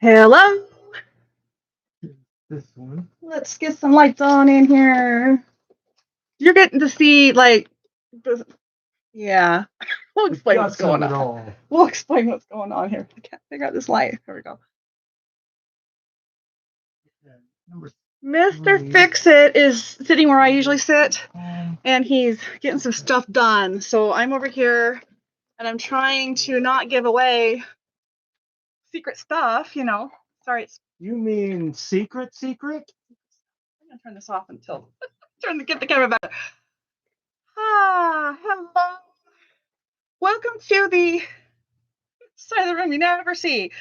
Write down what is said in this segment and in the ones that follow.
Hello. This one. Let's get some lights on in here. You're getting to see, like, yeah. We'll explain what's going on. We'll explain what's going on here. I can't figure out this light. Here we go. Mr. Fix-It is sitting where I usually sit, and he's getting some stuff done. So I'm over here, and I'm trying to not give away secret stuff, you know. Sorry. You mean secret? I'm going to turn this off until get the camera back. Hello. Welcome to the side of the room you never see.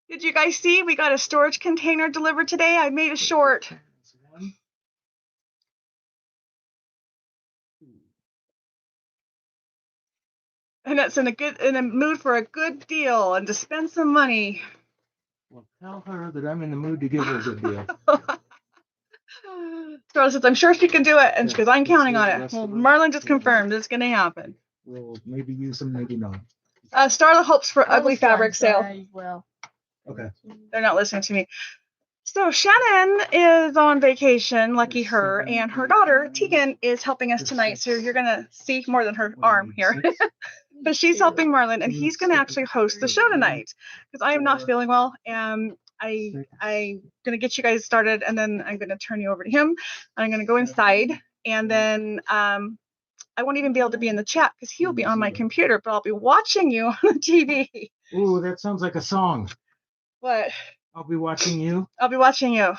Did you guys see we got a storage container delivered today? I made a short. And it's in a mood for a good deal and to spend some money. Well, tell her that I'm in the mood to give her a good deal. Starla says, I'm sure she can do it, and because I'm counting on it. Well, Marlon just confirmed it's going to happen. We'll maybe use them, maybe not. Starla hopes for ugly fabric sale. Well, okay. They're not listening to me. So Shannon is on vacation, lucky her, and her daughter Tegan is helping us tonight. So you're going to see more than her arm here. But she's helping Marlon, and he's going to actually host the show tonight because I am not feeling well. And I'm going to get you guys started, and then I'm going to turn you over to him. I'm going to go inside, and then I won't even be able to be in the chat because he'll be on my computer, but I'll be watching you on the TV. Ooh, that sounds like a song. What? I'll be watching you. I'll be watching you.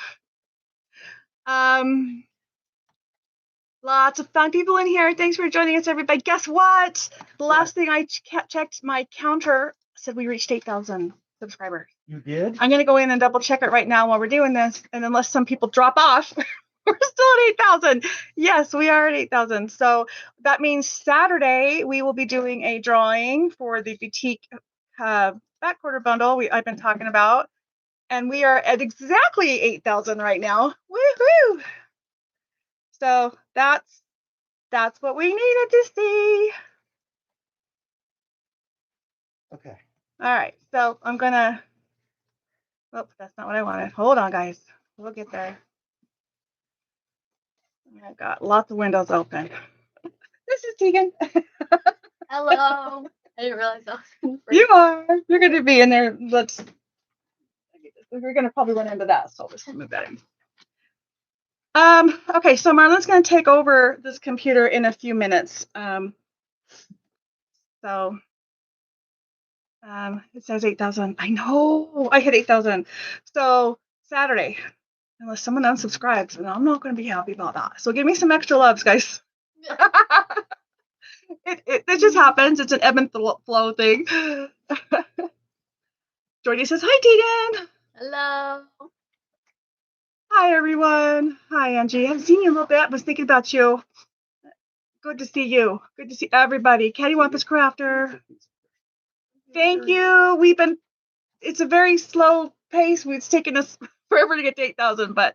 Lots of fun people in here. Thanks for joining us, everybody. Guess what? The last thing I checked, my counter said we reached 8,000 subscribers. You did? I'm going to go in and double check it right now while we're doing this. And unless some people drop off, we're still at 8,000. Yes, we are at 8,000. So that means Saturday we will be doing a drawing for the boutique back quarter bundle I've been talking about. And we are at exactly 8,000 right now. Woohoo! So that's what we needed to see. Okay. All right. So I'm gonna. Oh, that's not what I wanted. Hold on, guys. We'll get there. I've got lots of windows open. This is Tegan. hello. I didn't realize I was. You are. You're going to be in there. We're going to probably run into that. So I'll just move that in. Okay, so Marlon's going to take over this computer in a few minutes. It says 8,000. I know I hit 8,000. So Saturday, unless someone unsubscribes, and I'm not going to be happy about that. So give me some extra loves, guys. It just happens. It's an ebb and flow thing. Jordy says, hi, Tegan. Hello. Hi, everyone. Hi, Angie. I haven't seen you a little bit. I was thinking about you. Good to see you. Good to see everybody. Cattywampus Crafter. Thank you. It's a very slow pace. It's taken us forever to get to 8,000, but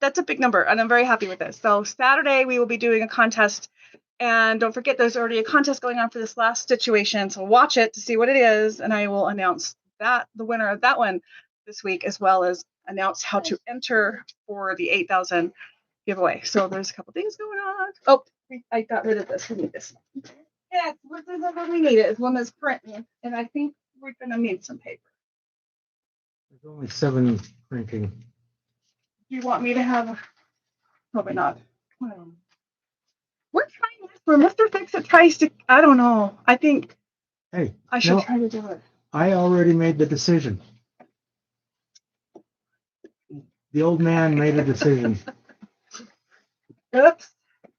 that's a big number, and I'm very happy with this. So Saturday, we will be doing a contest. And don't forget, there's already a contest going on for this last stitch-uation. So watch it to see what it is, and I will announce the winner of that one this week, as well as announce how to enter for the 8,000 giveaway. So there's a couple things going on. Oh, I got rid of this. We need this. Yeah, this is what we need. It's one that's printing, and I think we're gonna need some paper. There's only 7 printing. Do you want me to have? Probably not. We're trying this where Mr. Fix-It tries to. I don't know. I think. Hey, I should try to do it. I already made the decision. The old man made a decision. Oops.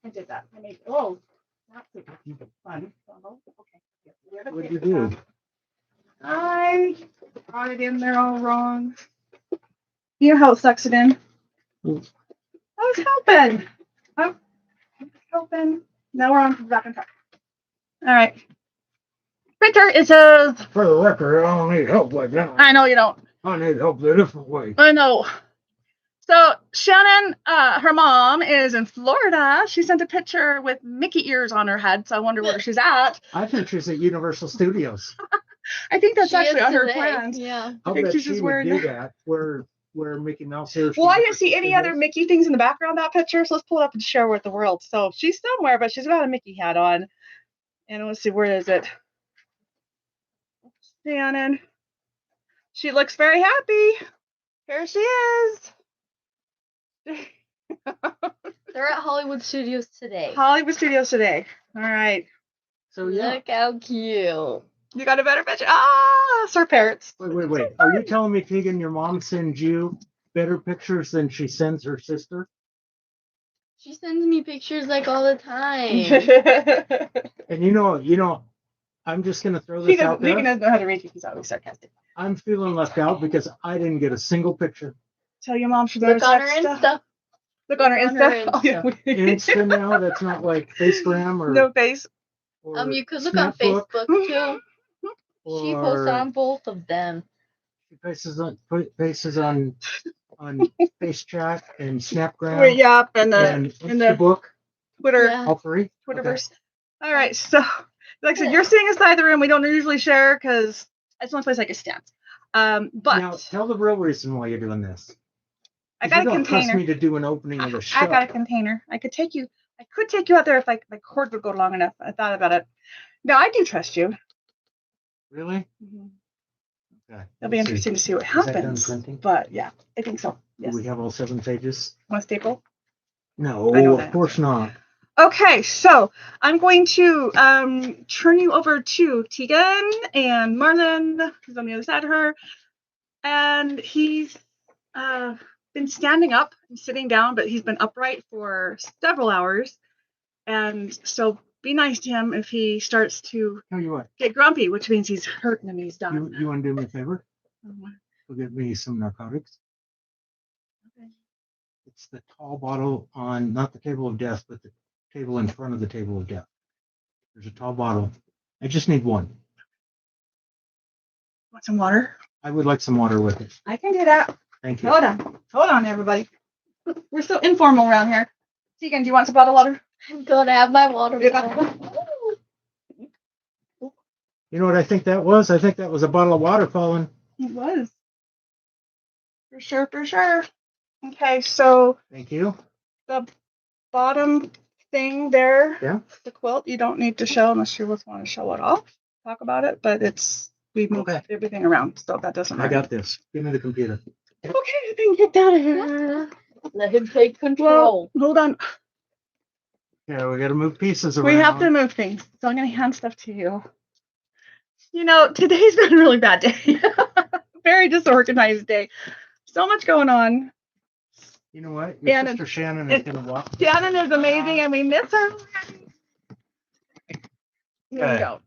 I did that. I made. Oh, that's fun. Okay. What did you do? I brought it in there all wrong. You know how it sucks it in? I was helping. I'm helping. Now we're on back on track. All right. Printer, it says. For the record, I don't need help like that. I know you don't. I need help a different way. I know. So Shannon, her mom is in Florida. She sent a picture with Mickey ears on her head. So I wonder where she's at. I think she's at Universal Studios. I think that's She actually is on her today. plans. Yeah. I think bet she's she just would wearing do that. that. Where Mickey Mouse is. Well, I didn't see any other Mickey things in the background of that picture, so let's pull it up and share with the world. So she's somewhere, but she's got a Mickey hat on. And let's see, where is it? Shannon. She looks very happy. Here she is. They're at Hollywood Studios today. Hollywood Studios today. All right. So yeah. Look how cute. You got a better picture. Ah, Sir Parrots. Wait. Are you telling me, Tegan, your mom sends you better pictures than she sends her sister? She sends me pictures like all the time. And you know, I'm just gonna throw this out Tegan there. doesn't know how to read you. He's always sarcastic. I'm feeling left out because I didn't get a single picture. Tell your mom she's Look on her Insta. Look on her Look on Insta. her Oh, yeah. Insta now, that's not like Facegram or No face. or You could look on Snapbook, Facebook too. She posts or on both of them. she faces on Face Chat and Snapgram Wait, yeah, and and in the Instabook, Twitter, Yeah. all three. Twitterverse. All right, so like I said, you're sitting inside the room. We don't usually share because it's the only place I can stand. But Now tell the real reason why you're doing this. I got You a don't trust container. me to do an opening of the show. I got a container. I could take you out there if like my cord would go long enough. I thought about it. No, I do trust you. Really? Mhm. Okay. It'll be Let's see. interesting to see what Is that done happens. printing? But yeah, I think so. Do Yes. we have all 7 pages? Want to staple? No, I know of that course not. Okay, so I'm going to turn you over to Tegan and Marlon, who's on the other side of her. And he's been standing up and sitting down, but he's been upright for several hours. And so be nice to him if he starts to Tell you what, get grumpy, which means he's hurting and he's done. you want to do me a favor? Um, Go get me some narcotics. okay. It's the tall bottle on, not the table of death, but the table in front of the table of death. There's a tall bottle. I just need one. Want some water? I would like some water with it. I can do that. Thank you. Hold on, everybody. We're so informal around here. Tegan, do you want some bottled water? I'm gonna have my water bottle. You know what I think that was? I think that was a bottle of water falling. It was. For sure, for sure. Okay, so Thank you. the bottom thing there, Yeah. the quilt, you don't need to show unless you just want to show it off. Talk about it, but we moved Okay. everything around, so that doesn't I matter. got this. Give me the computer. Okay, then get out of here. Let him take control. Well, hold on. Yeah, we got to move pieces around. We have to move things. So I'm going to hand stuff to you. You know, today's been a really bad day. Very disorganized day. So much going on. You know what? Your And sister Shannon is going to walk. Shannon is amazing and we miss her. There we Okay. go.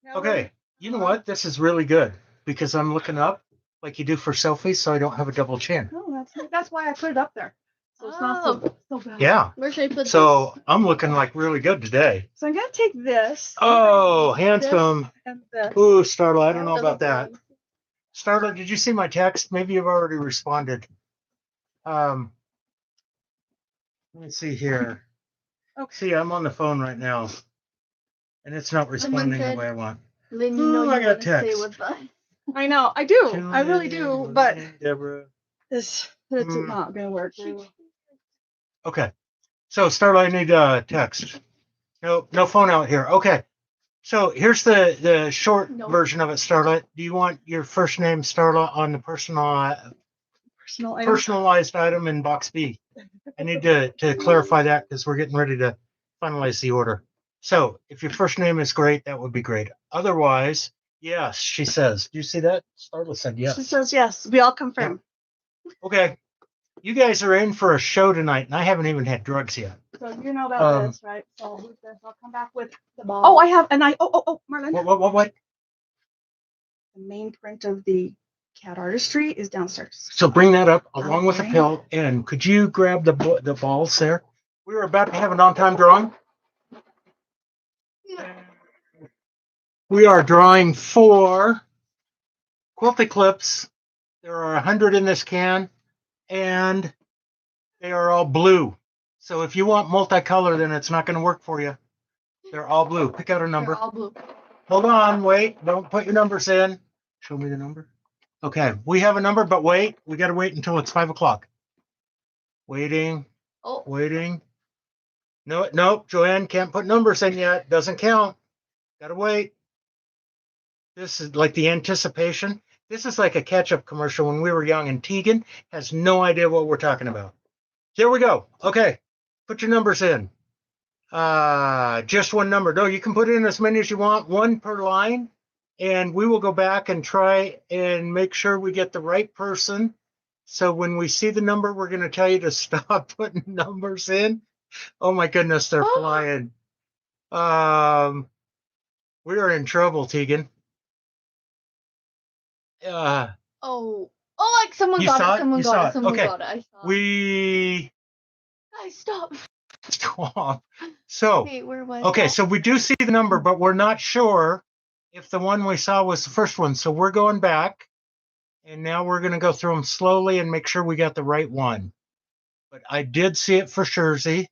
Now Okay. You know what? This is really good because I'm looking up like you do for selfies so I don't have a double chin. No, that's why I put it up there. So it's not so bad. Yeah. Where should I put So I'm looking like really good today. So I'm going to take this. Oh, handsome. And this. Ooh, Starla, I don't know this? about that. Starla, did you see my text? Maybe you've already responded. Let me see here. Okay. See, I'm on the phone right now. And it's not responding the said- way I want. Lynn, you Ooh, know I you got want to stay text. with us. I know. I do. I really do. But Deborah. it's not going to work. Okay. So Starla, I need text. No phone out here. Okay. So here's the short No. version of it, Starla. Do you want your first name, Starla, on the personalized item in box B? I need to clarify that because we're getting ready to finalize the order. So if your first name is great, that would be great. Otherwise, yes, she says. Do you see that? Starla said She yes. says yes. We all confirm. Okay. You guys are in for a show tonight, and I haven't even had drugs yet. So you know about Um, this, right? So who's this? I'll come back with the ball. Oh, I have, and Marlon. What? The main print of the cat artistry is downstairs. So bring that up along with the Okay. pill, and could you grab the balls there? We were about to have an on-time drawing. We are drawing 4 quilt clips. There are 100 in this can, and they are all blue. So if you want multicolor, then it's not going to work for you. They're all blue. Pick out a number. They're all blue. Hold on, wait. Don't put your numbers in. Show me the number. Okay, we have a number, but wait. We got to wait until it's 5 o'clock. Waiting, Oh, waiting. No, nope, Joanne can't put numbers in yet. Doesn't count. Got to wait. This is like the anticipation. This is like a catch-up commercial when we were young, and Tegan has no idea what we're talking about. There we go. Okay, put your numbers in. Just one number. No, you can put in as many as you want, one per line, and we will go back and try and make sure we get the right person. So when we see the number, we're going to tell you to stop putting numbers in. Oh my goodness, they're flying. We are in trouble, Tegan. oh, like someone You got saw it. it? Someone You got saw it. it. Someone Okay. got it. I saw it. We Guys, stop. stop. So, Wait, where was okay, that? so we do see the number, but we're not sure if the one we saw was the first one. So we're going back, and now we're going to go through them slowly and make sure we got the right one. But I did see it for Jersey.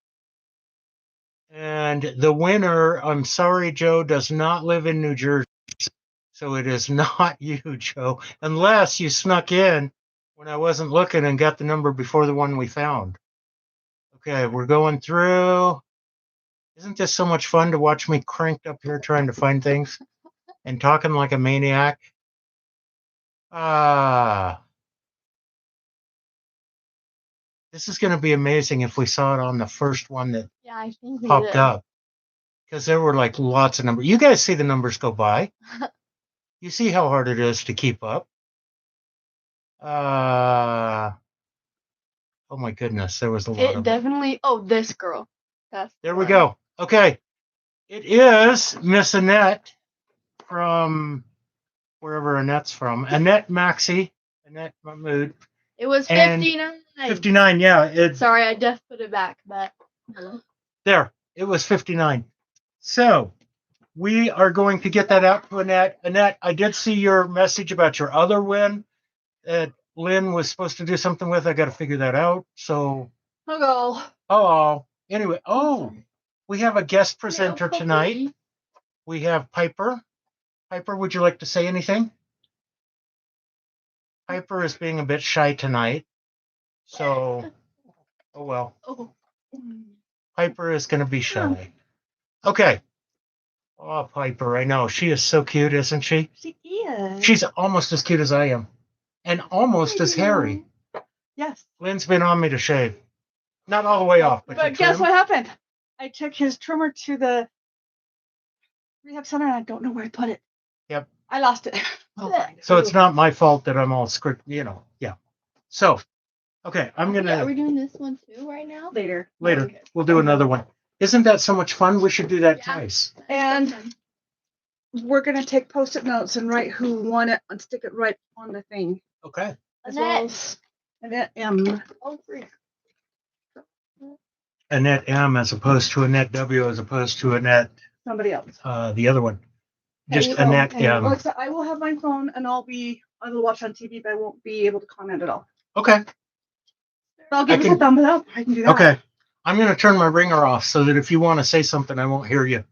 And the winner, I'm sorry, Joe, does not live in New Jersey. So it is not you, Joe, unless you snuck in when I wasn't looking and got the number before the one we found. Okay, we're going through. Isn't this so much fun to watch me cranked up here trying to find things and talking like a maniac? This is going to be amazing if we saw it on the first one that Yeah, I think we popped did. up, because there were like lots of numbers. You guys see the numbers go by. You see how hard it is to keep up. Oh my goodness, there was a lot It of them. definitely. Oh, this girl. That's the There we one. go. Okay. It is Miss Annette from wherever Annette's from. Annette Maxey. Annette Mahmood. It was And 59. 59, yeah. It's Sorry, I just put it back, but. there. It was 59. So we are going to get that out to Annette. Annette, I did see your message about your other win that Lynne was supposed to do something with. I got to figure that out. So, Hello. anyway, we have a guest presenter tonight. We have Piper. Piper, would you like to say anything? Piper is being a bit shy tonight. So, oh well. Oh. Piper is going to be shy. Okay. Oh, Piper, I know. She is so cute, isn't she? She is. She's almost as cute as I am. And almost as hairy. Yes. Lynn's been on me to shave. Not all the way off, but to guess trim. what happened? I took his trimmer to the rehab center and I don't know where I put it. Yep. I lost it. I'll find it. So it's not my fault that I'm all script, yeah. So, okay, I'm going Yeah, are to we doing this one too right now? later. later, Okay. we'll do another one. Isn't that so much fun? We should do that Yeah. twice. And we're gonna take post-it notes and write who won it and stick it right on the thing. Okay. As well as Annette M. Oh, free. Annette M as opposed to Annette W as opposed to Annette, Somebody else. the other one. Just Okay, Annette and M. Alexa, I will have my phone and I will watch on TV, but I won't be able to comment at all. Okay. But I'll give I us a can- thumbs up. I can do that. Okay. I'm going to turn my ringer off so that if you want to say something, I won't hear you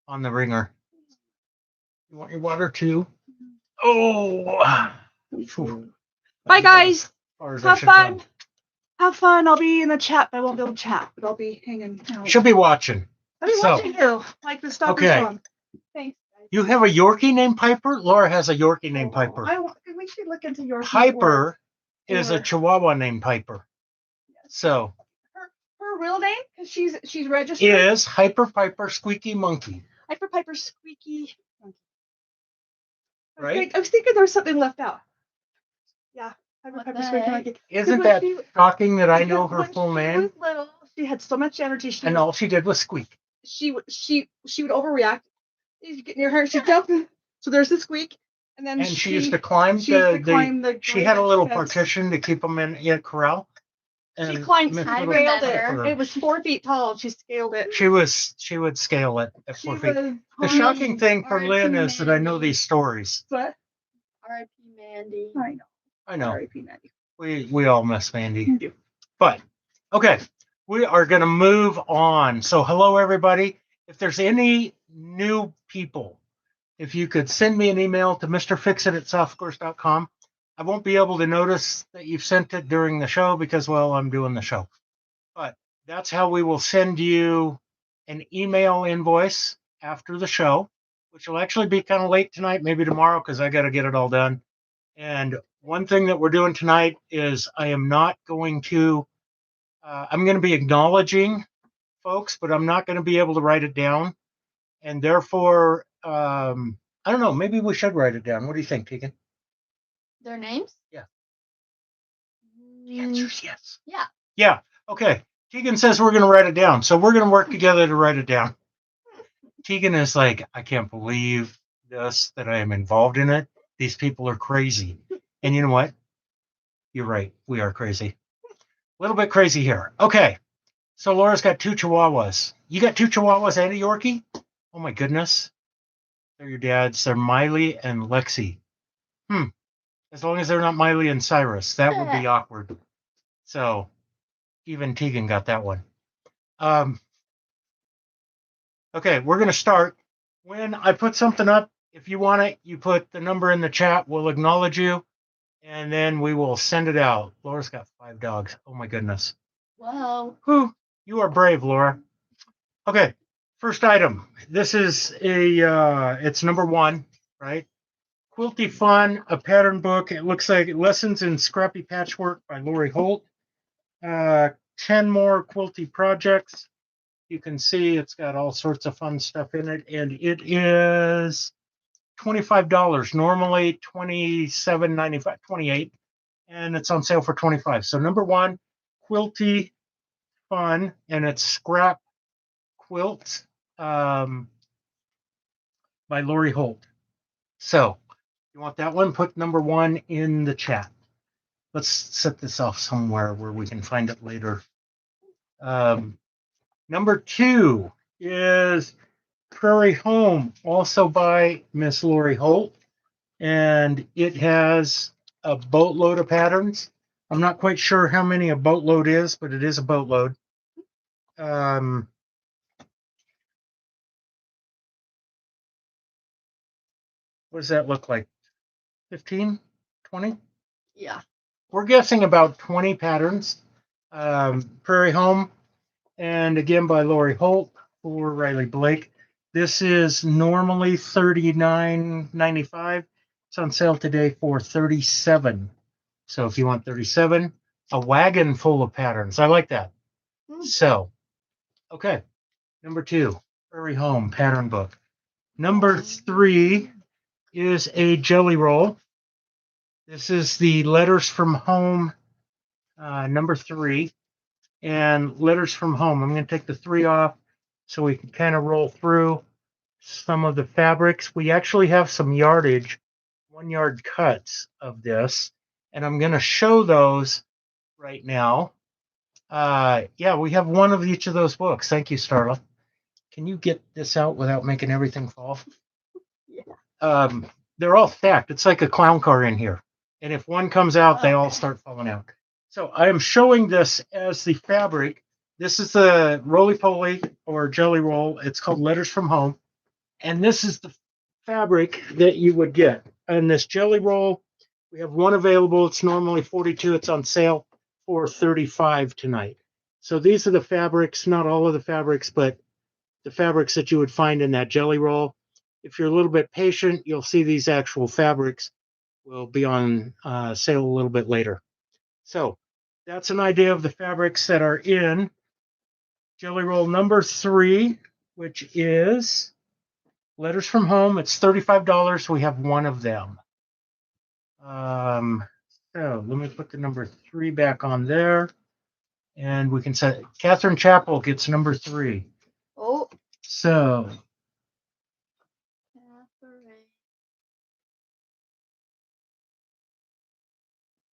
on the ringer. You want your water too? Oh. Phew. Bye, guys. As far as I Have should fun. go. Have fun. I'll be in the chat, but I won't be able to chat, but I'll be hanging out. She'll be watching. I'll be so- watching you, like the stop Okay. and song. Thanks, guys. You have a Yorkie named Piper? Laura has a Yorkie named Piper. We should look into your Piper is a or- Chihuahua named Piper. So her real name, because she's registered. is Hyper Piper Squeaky Monkey. Hyper Piper Squeaky. Right? I was thinking there was something left out. Yeah, Hyper What Piper the Squeaky heck? Monkey. Isn't When that she- shocking that I know because her when full she name? was little, she had so much energy. And all she did was squeak. She would overreact. You get near her, she'd jump. So there's the squeak, and then And she used to climb she used to the climb the. she had a little fence. partition to keep them in a corral. She And climbed. Miss I Little Scaled remember. it. It was 4 feet tall. She scaled it. She would scale it at 4 feet. The was shocking thing for R.I.P. Lynn is that I know Mandy. these stories. What? R.I.P. Mandy. I know. I know. R.I.P. Maddie. We all miss Mandy. We do. But okay, we are going to move on. So hello, everybody. If there's any new people, if you could send me an email to mrfixit@softsquares.com. I won't be able to notice that you've sent it during the show because, well, I'm doing the show. But that's how we will send you an email invoice after the show, which will actually be kind of late tonight, maybe tomorrow, because I got to get it all done. And one thing that we're doing tonight is I am not going to, I'm going to be acknowledging folks, but I'm not going to be able to write it down. And therefore, I don't know, maybe we should write it down. What do you think, Tegan? Their names? Yeah. The answer's yes. Yeah. Yeah. Okay. Tegan says we're going to write it down. So we're going to work together to write it down. Tegan is like, I can't believe this, that I am involved in it. These people are crazy. And you know what? You're right. We are crazy. A little bit crazy here. Okay. So Laura's got 2 Chihuahuas. You got 2 Chihuahuas and a Yorkie? Oh my goodness. They're your dad's. They're Miley and Lexi. As long as they're not Miley and Cyrus, that would be awkward. So even Tegan got that one. Okay, we're going to start. When I put something up, if you want it, you put the number in the chat. We'll acknowledge you, and then we will send it out. Laura's got 5 dogs. Oh my goodness. Wow. Whew, you are brave, Laura. Okay, first item. This is it's number 1, right? Quilty Fun, a pattern book. It looks like Lessons in Scrappy Patchwork by Lori Holt. 10 more quilty projects. You can see it's got all sorts of fun stuff in it, and it is $25. Normally $27.95, $28, and it's on sale for $25. So number 1, Quilty Fun, and it's Scrap Quilt by Lori Holt. So you want that one? Put number 1 in the chat. Let's set this off somewhere where we can find it later. Number 2 is Prairie Home, also by Miss Lori Holt. And it has a boatload of patterns. I'm not quite sure how many a boatload is, but it is a boatload. What does that look like? 15, 20? Yeah. We're guessing about 20 patterns. Prairie Home, and again by Lori Holt for Riley Blake. This is normally $39.95. It's on sale today for $37. So if you want 37, a wagon full of patterns. I like that. So, okay. Number 2, Prairie Home pattern book. Number 3 is a jelly roll. This is the Letters from Home, number 3. And Letters from Home. I'm going to take the 3 off so we can kind of roll through some of the fabrics. We actually have some yardage, 1-yard cuts of this, and I'm going to show those right now. Yeah, we have 1 of each of those books. Thank you, Starla. Can you get this out without making everything fall? Yeah. They're all stacked. It's like a clown car in here. And if one comes out, they all start falling out. So I am showing this as the fabric. This is the roly-poly or jelly roll. It's called Letters from Home. And this is the fabric that you would get. And this jelly roll, we have 1 available. It's normally $42. It's on sale for $35 tonight. So these are the fabrics, not all of the fabrics, but the fabrics that you would find in that jelly roll. If you're a little bit patient, you'll see these actual fabrics will be on sale a little bit later. So that's an idea of the fabrics that are in jelly roll number 3, which is Letters from Home. It's $35. We have 1 of them. So let me put the number 3 back on there, and we can set. Catherine Chappell gets number 3. Oh. So.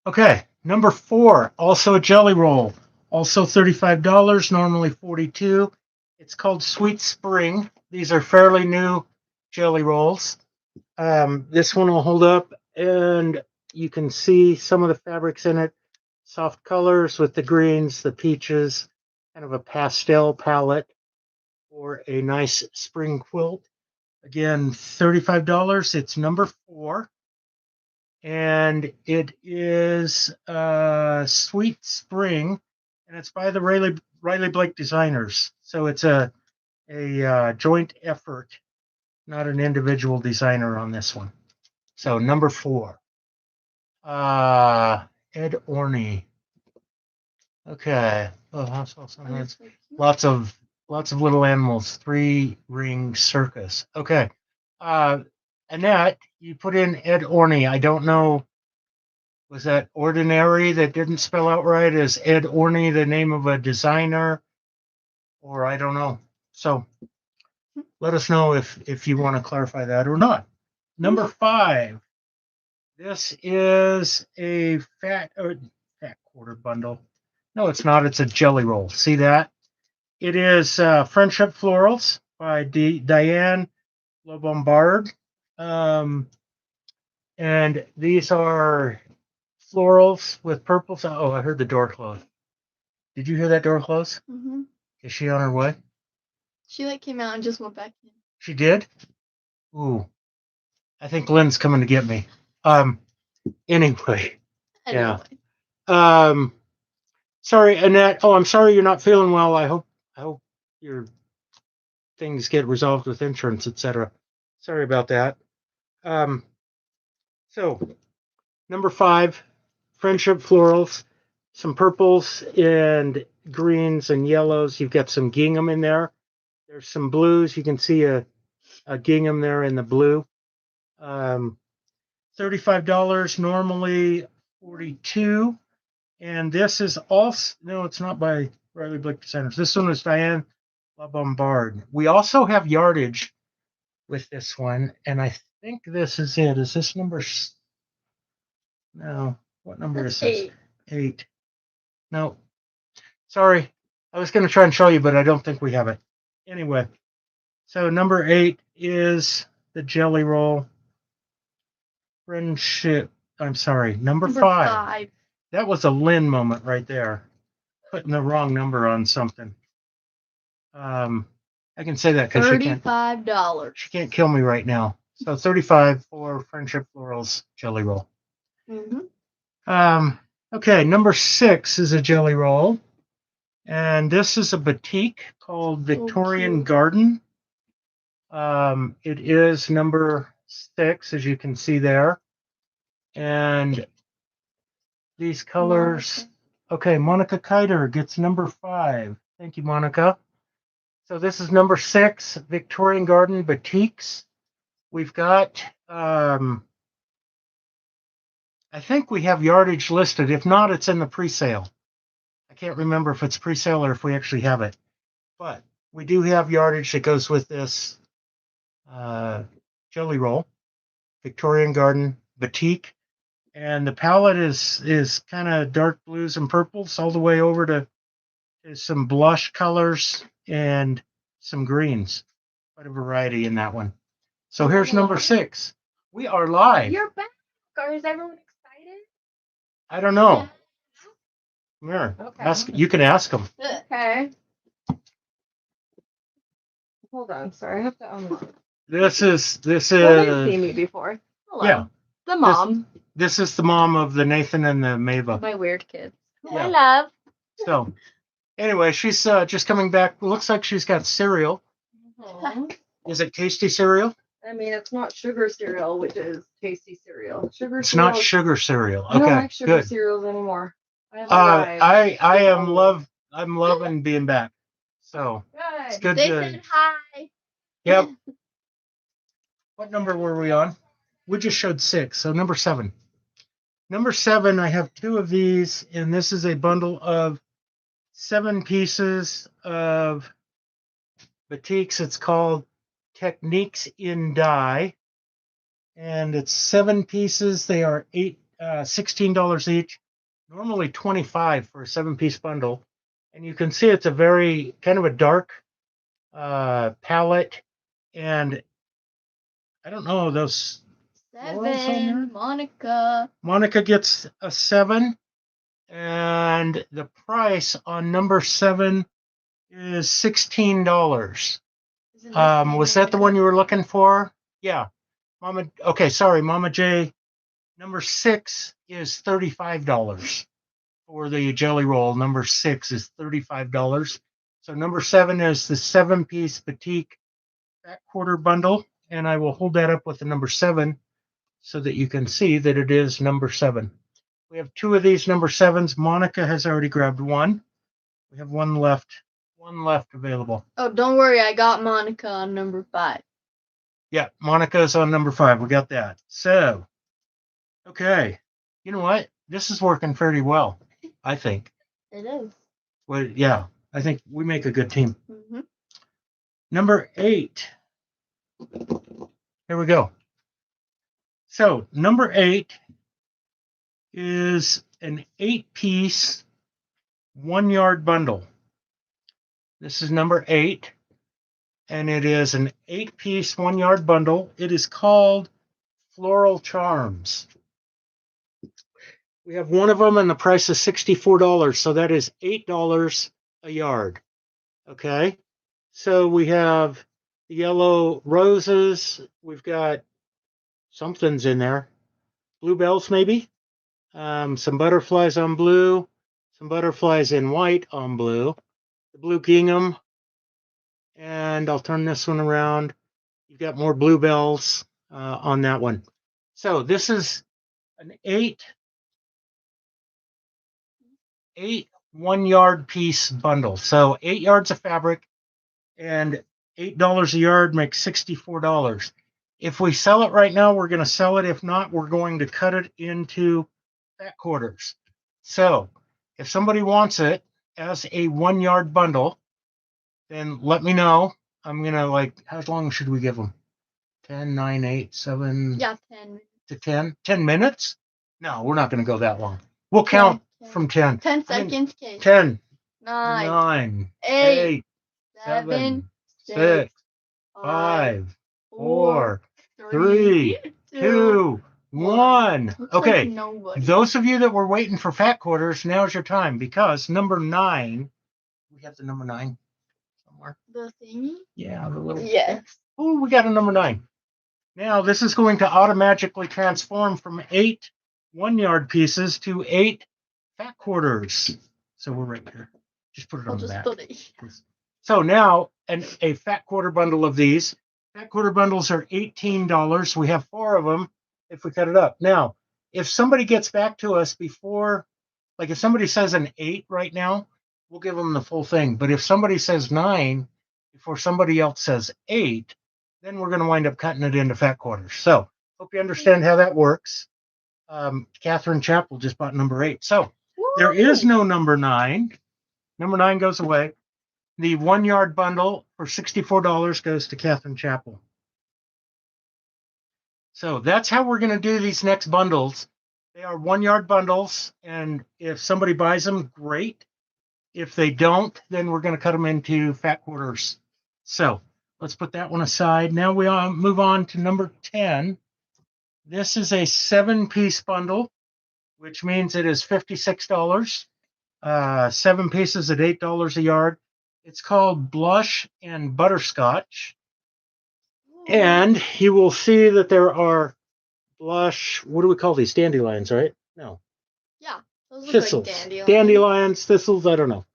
Okay, number 4, also a jelly roll, also $35, normally $42. It's called Sweet Spring. These are fairly new jelly rolls. This one will hold up, and you can see some of the fabrics in it. soft colors with the greens, the peaches, kind of a pastel palette for a nice spring quilt. Again, $35. It's number 4. And it is Sweet Spring, and it's by the Riley Blake designers. So it's a joint effort, not an individual designer on this one. So number 4. Ed Orney. Okay. Oh, that's awesome. That's lots of little animals. 3-ring circus. Okay. Annette, you put in Ed Orney. I don't know. Was that ordinary that didn't spell out right? Is Ed Orney the name of a designer? Or I don't know. So let us know if you want to clarify that or not. Number 5. This is a fat quarter bundle. No, it's not. It's a jelly roll. See that? It is Friendship Florals by Diane LeBombard. And these are florals with purples. Oh, I heard the door close. Did you hear that door close? Mm-hmm. Is she on her way? She like came out and just went back in. She did? Ooh. I think Lynne's coming to get me. Anyway. Yeah. Sorry, Annette. Oh, I'm sorry you're not feeling well. I hope your things get resolved with insurance, etc. Sorry about that. So number 5, Friendship Florals, some purples and greens and yellows. You've got some gingham in there. There's some blues. You can see a gingham there in the blue. $35, normally $42. And this is also, no, it's not by Riley Blake Designers. This one is Diane LaBombard. We also have yardage with this one, and I think this is it. Is this number? No. What number is this? 8. No. Sorry. I was going to try and show you, but I don't think we have it. Anyway, so number 8 is the jelly roll. Friendship. I'm sorry. Number 5. That was a Lynne moment right there. Putting the wrong number on something. I can say that because $35. She can't kill me right now. So $35 for Friendship Florals jelly roll. Mm-hmm. Okay, number 6 is a jelly roll, and this is a batik called Victorian Garden. It is number 6, as you can see there, and these colors. Monica. Okay, Monica Kiter gets number 5. Thank you, Monica. So this is number 6, Victorian Garden Batiks. We've got, I think we have yardage listed. If not, it's in the pre-sale. I can't remember if it's pre-sale or if we actually have it. But we do have yardage that goes with this jelly roll, Victorian Garden Batik. And the palette is kind of dark blues and purples all the way over to some blush colors and some greens. Quite a variety in that one. So here's number 6. We are live. You're back. Is everyone excited? I don't know. Come here. Okay. You can ask them. Okay. Hold on. Sorry, I have to unlock. This is. Well, they've seen me before. Hello. Yeah. The mom. This is the mom of the Nathan and the Mava. My weird kids. Yeah. I love. So, anyway, she's just coming back. Looks like she's got cereal. Is it tasty cereal? I mean, it's not sugar cereal, which is tasty cereal. It's not sugar cereal. Okay, I don't like sugar good. cereals anymore. I I'm loving being back. So it's good. They said hi. Yep. What number were we on? We just showed 6, so number 7. Number 7, I have 2 of these, and this is a bundle of 7 pieces of batiks. It's called Techniques in Dye, and it's 7 pieces. They are $16 each, normally $25 for a 7-piece bundle. And you can see it's a very kind of a dark palette, and I don't know those. 7. Monica. Monica gets a 7. And the price on number 7 is $16. Isn't that Was that the one you were looking for? Yeah. Mama, okay, sorry, Mama J. Number 6 is $35 for the jelly roll. Number 6 is $35. So number 7 is the 7-piece Batik fat quarter bundle. And I will hold that up with the number 7 so that you can see that it is number 7. We have 2 of these number 7s. Monica has already grabbed one. We have one left available. Oh, don't worry. I got Monica on number 5. Yeah, Monica's on number 5. We got that. So, okay. You know what? This is working pretty well, I think. It is. Well, yeah, I think we make a good team. Mm-hmm. Number 8. Here we go. So, number 8 is an 8-piece 1-yard bundle. This is number 8, and it is an 8-piece 1-yard bundle. It is called Floral Charms. We have one of them, and the price is $64, so that is $8 a yard. Okay, so we have the yellow roses. We've got something's in there, bluebells maybe, some butterflies on blue, some butterflies in white on blue, the blue gingham, and I'll turn this one around. You've got more bluebells on that one. So this is an 8 1-yard piece bundle. So 8 yards of fabric and $8 a yard makes $64. If we sell it right now, we're going to sell it. If not, we're going to cut it into fat quarters. So if somebody wants it as a 1-yard bundle, then let me know. I'm going to how long should we give them? 10, 9, 8, 7 Yeah, 10. to 10? 10 minutes? No, we're not going to go that long. We'll count 10. from 10. 10 seconds. Okay. 10, 9, 9, 8, 8, 7, 7, 6, 6, 5, 5, 4, 4, 3, 2, 1. Looks Okay, like nobody. those of you that were waiting for fat quarters, now's your time, because number 9, we have the number 9 somewhere. The thingy? Yeah, the little. Yes. Oh, we got a number 9. Now this is going to automatically transform from 8 1-yard pieces to 8 fat quarters. So we're right here. Just put it I'll on the just back. put it here. So now a fat quarter bundle of these. Fat quarter bundles are $18. We have 4 of them if we cut it up. Now, if somebody gets back to us before, like if somebody says an 8 right now, we'll give them the full thing. But if somebody says 9 before somebody else says 8, then we're going to wind up cutting it into fat quarters. So hope you understand how that works. Catherine Chappell just bought number 8. So there is no number 9. Number 9 goes away. The 1-yard bundle for $64 goes to Catherine Chappell. So that's how we're going to do these next bundles. They are 1-yard bundles, and if somebody buys them, great. If they don't, then we're going to cut them into fat quarters. So let's put that one aside. Now we move on to number 10. This is a 7-piece bundle, which means it is $56. 7 pieces at $8 a yard. It's called Blush and Butterscotch. And you will see that there are blush, what do we call these? Dandelions, right? No. Yeah. Those look Thistles. like dandelions. Dandelions, thistles, I don't know.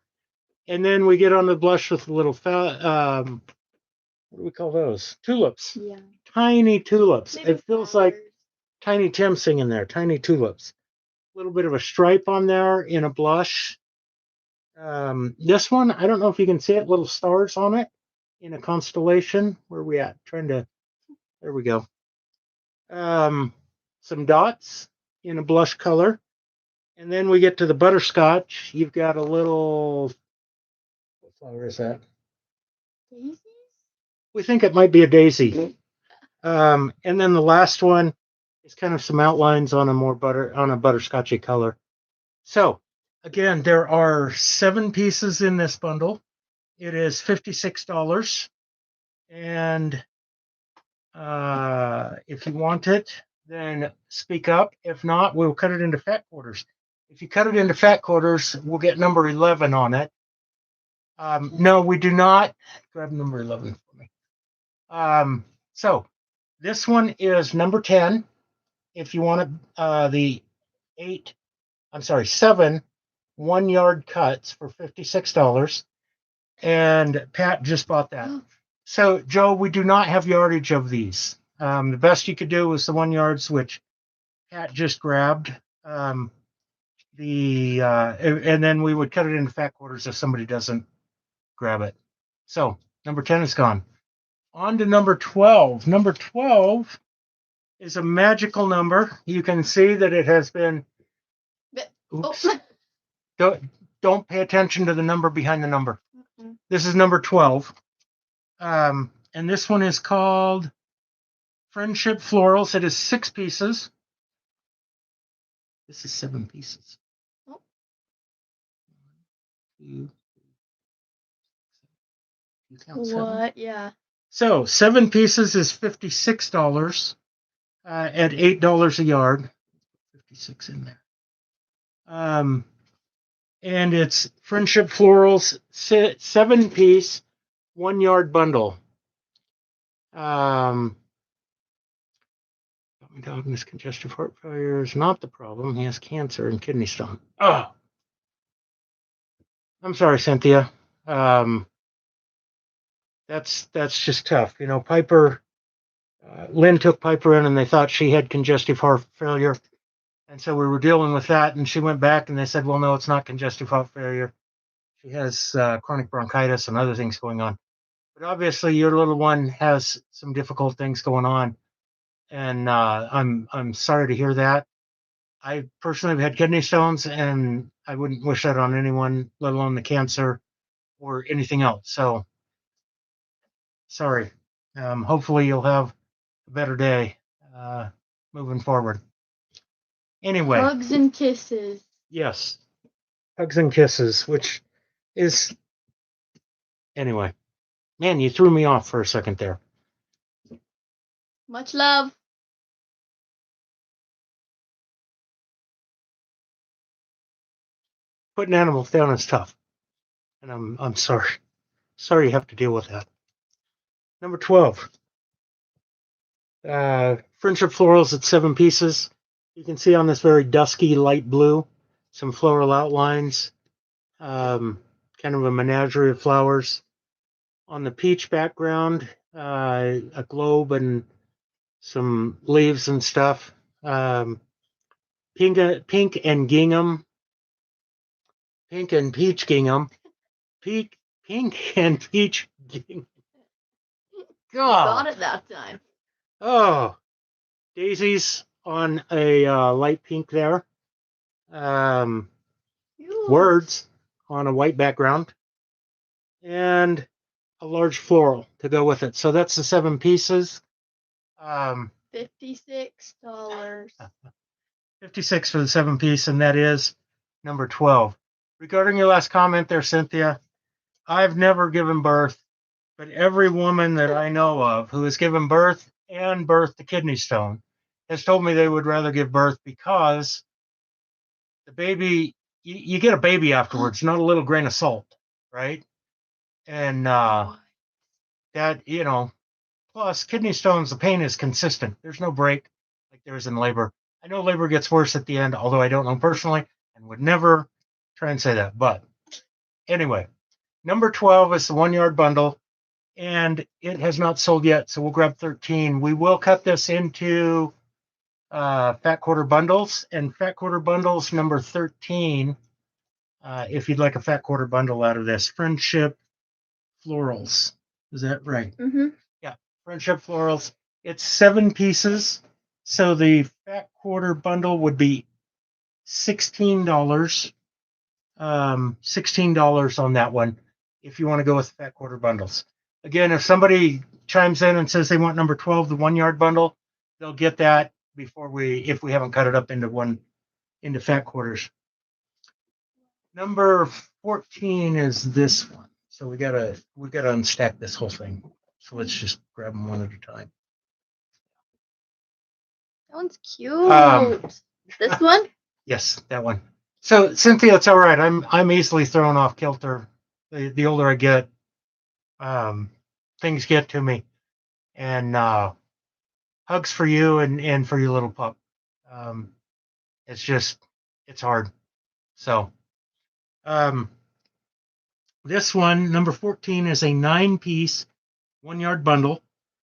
And then we get on the blush with little, what do we call those? Tulips. Yeah. Tiny tulips. Little It feels like flowers. Tiny Tim singing there. Tiny tulips. A little bit of a stripe on there in a blush. This one, I don't know if you can see it, little stars on it in a constellation. Where are we at? There we go. Some dots in a blush color. And then we get to the butterscotch. You've got a little, what flower is that? Daisies? We think it might be a daisy. And then the last one is kind of some outlines on a butterscotchy color. So again, there are 7 pieces in this bundle. It is $56. And if you want it, then speak up. If not, we'll cut it into fat quarters. If you cut it into fat quarters, we'll get number 11 on it. No, we do not. Grab number 11 for me. So this one is number 10. If you want the 7 1-yard cuts for $56. And Pat just bought that. So Joe, we do not have yardage of these. The best you could do was the 1 yards, which Pat just grabbed. And then we would cut it into fat quarters if somebody doesn't grab it. So number 10 is gone. On to number 12. Number 12 is a magical number. You can see that it has been. Oops. Don't pay attention to the number behind the number. This is number 12. And this one is called Friendship Florals. It is 6 pieces. This is 7 pieces. Oh. 1, 2, 3. You count 7? What? Yeah. So 7 pieces is $56 at $8 a yard. 56 in there. And it's Friendship Florals 7-piece 1-yard bundle. My dog has congestive heart failure is not the problem. He has cancer and kidney stone. Oh, I'm sorry, Cynthia. That's just tough. You know, Piper, Lynne took Piper in and they thought she had congestive heart failure. And so we were dealing with that. And she went back and they said, well, no, it's not congestive heart failure. She has chronic bronchitis and other things going on. But obviously your little one has some difficult things going on. And I'm sorry to hear that. I personally have had kidney stones and I wouldn't wish that on anyone, let alone the cancer or anything else. So sorry. Hopefully you'll have a better day moving forward. Anyway. Hugs and kisses. Yes. Hugs and kisses, which is, anyway. Man, you threw me off for a second there. Much love. Putting animals down is tough. And I'm sorry. Sorry you have to deal with that. Number 12. Friendship Florals at 7 pieces. You can see on this very dusky light blue, some floral outlines, kind of a menagerie of flowers. On the peach background, a globe and some leaves and stuff. Pink and gingham. Pink and peach gingham. Pink and peach gingham. God. Got it that time. Oh, daisies on a light pink there. Words on a white background. And a large floral to go with it. So that's the 7 pieces. $56. 56 for the 7 piece, and that is number 12. Regarding your last comment there, Cynthia, I've never given birth, but every woman that I know of who has given birth and birthed a kidney stone has told me they would rather give birth because the baby, you get a baby afterwards, not a little grain of salt, right? And that, you know, plus kidney stones, the pain is consistent. There's no break like there is in labor. I know labor gets worse at the end, although I don't know personally and would never try and say that. But anyway, number 12 is the 1-yard bundle, and it has not sold yet, so we'll grab 13. We will cut this into fat quarter bundles, and fat quarter bundles number 13, if you'd like a fat quarter bundle out of this. Friendship Florals. Is that right? Mm-hmm. Yeah, Friendship Florals. It's 7 pieces, so the fat quarter bundle would be $16. $16 on that one if you want to go with fat quarter bundles. Again, if somebody chimes in and says they want number 12, the 1-yard bundle, they'll get that before if we haven't cut it up into fat quarters. Number 14 is this one. So we gotta unstack this whole thing. So let's just grab them one at a time. That one's cute. This one? Yes, that one. So Cynthia, it's all right. I'm easily thrown off kilter. The older I get, things get to me. And hugs for you and for your little pup. It's hard. So this one, number 14, is a 9-piece 1-yard bundle.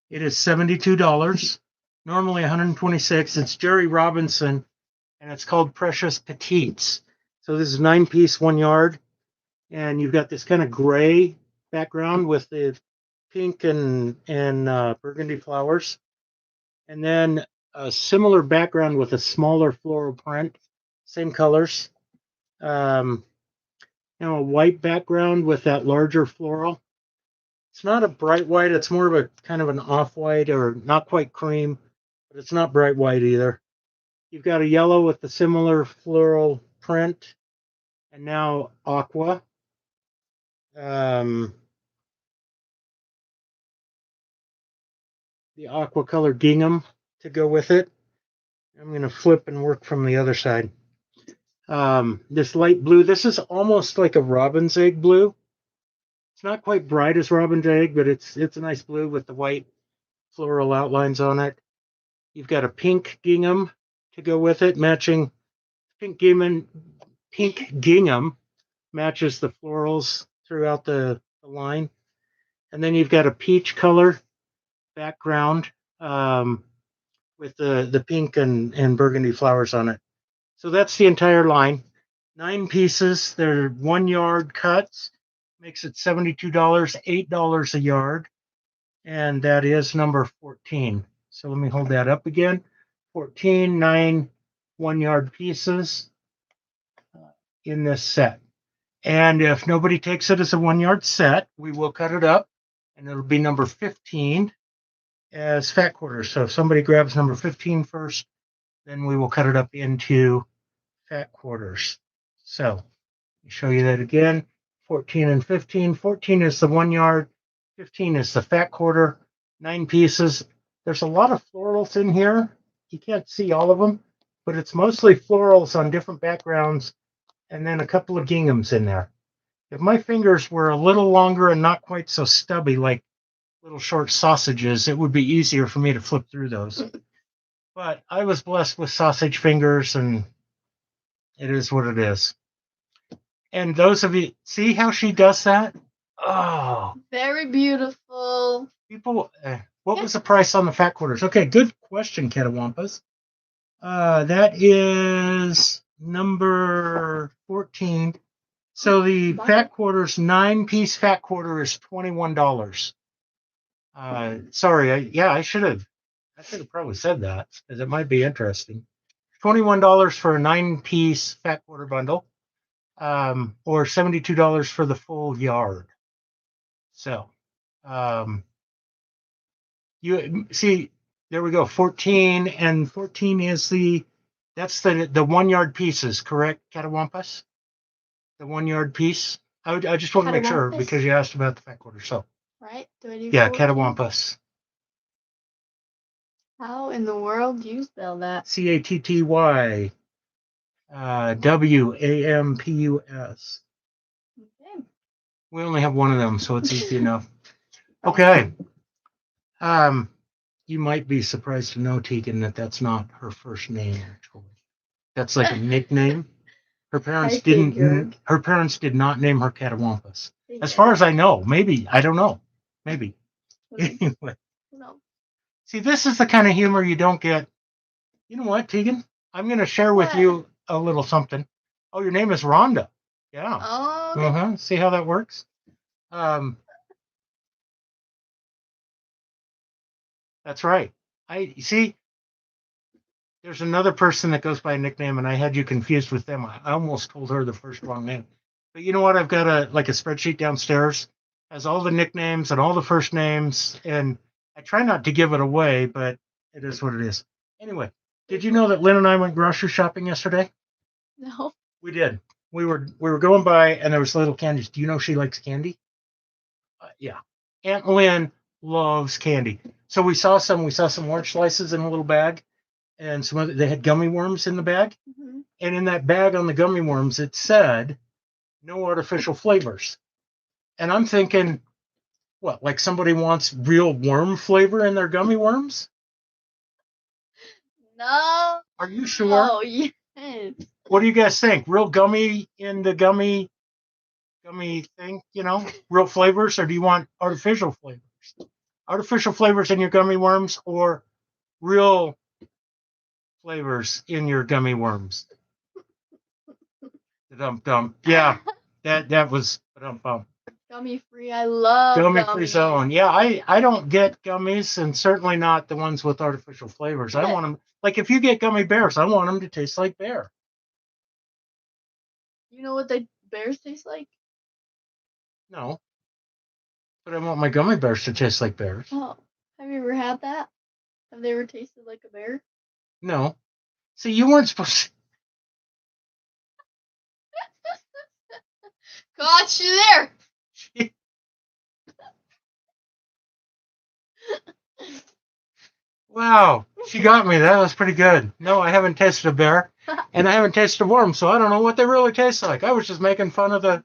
It is $72. Normally $126. It's Jerry Robinson, and it's called Precious Petites. So this is 9-piece 1 yard, and you've got this kind of gray background with the pink and burgundy flowers, and then a similar background with a smaller floral print, same colors. A white background with that larger floral. It's not a bright white. It's more of a kind of an off-white, or not quite cream, but it's not bright white either. You've got a yellow with the similar floral print, and now aqua. The aqua color gingham to go with it. I'm going to flip and work from the other side. This light blue, this is almost like a robin's egg blue. It's not quite bright as robin's egg, but it's a nice blue with the white floral outlines on it. You've got a pink gingham to go with it, matching pink gingham matches the florals throughout the line. And then you've got a peach color background with the pink and burgundy flowers on it. So that's the entire line. 9 pieces. They're 1 yard cuts. Makes it $72, $8 a yard. And that is number 14. So let me hold that up again. 14, 9 1 yard pieces in this set. And if nobody takes it as a 1 yard set, we will cut it up, and it'll be number 15 as fat quarters. So if somebody grabs number 15 first, then we will cut it up into fat quarters. So let me show you that again. 14 and 15. 14 is the 1 yard. 15 is the fat quarter. 9 pieces. There's a lot of florals in here. You can't see all of them, but it's mostly florals on different backgrounds, and then a couple of ginghams in there. If my fingers were a little longer and not quite so stubby, like little short sausages, it would be easier for me to flip through those. But I was blessed with sausage fingers, and it is what it is. And those of you, see how she does that? Oh, Very beautiful. people, what was the price on the fat quarters? Okay, good question, Catawampas. That is number 14. So the fat quarters, 9-piece fat quarter is $21. Sorry, I should have probably said that, because it might be interesting. $21 for a 9-piece fat quarter bundle, or $72 for the full yard. So, you see, there we go. 14, and 14 is that's the 1 yard pieces, correct, Catawampas? The 1 yard piece. I just want to make sure, Catawampas? because you asked about the fat quarter. So Right? Do I do yeah, 14? Catawampas. How in the world do you spell that? Catty Wampus. Okay. We only have one of them, so it's easy enough. Okay. You might be surprised to know, Tegan, that that's not her first name, actually. That's like a nickname. Her parents Her parents did not name her Catawampas. As far as I know, maybe. I don't know. Maybe. Anyway. No. See, this is the kind of humor you don't get. You know what, Tegan? I'm going to share with you a little something. Oh, your name is Rhonda. Yeah. Oh. Okay. See how that works? That's right. You see, there's another person that goes by a nickname, and I had you confused with them. I almost told her the first wrong name. But you know what? I've got a spreadsheet downstairs, has all the nicknames and all the first names, and I try not to give it away, but it is what it is. Anyway, did you know that Lynn and I went grocery shopping yesterday? No. We did. We were going by, and there was little candies. Do you know she likes candy? Yeah. Aunt Lynn loves candy. So we saw some orange slices in a little bag, and some other, they had gummy worms in the bag. Mhm. And in that bag on the gummy worms, it said no artificial flavors. And I'm thinking, what, like somebody wants real worm flavor in their gummy worms? No. Are you sure? Oh, yes. What do you guys think? Real gummy in the gummy thing, you know, real flavors, or do you want artificial flavors? Artificial flavors in your gummy worms or real flavors in your gummy worms? Dum dum. Yeah, that was dum dum. Gummy free. I love Gummy free gummies. zone. Yeah, I don't get gummies, and certainly not the ones with artificial flavors. I want them, like if you get gummy bears, I want them to taste like bear. You know what the bears taste like? No, but I want my gummy bears to taste like bears. Oh, have you ever had that? Have they ever tasted like a bear? No. See, you weren't supposed to. Got you there. Wow, she got me. That was pretty good. No, I haven't tasted a bear, and I haven't tasted a worm, so I don't know what they really taste like. I was just making fun of the.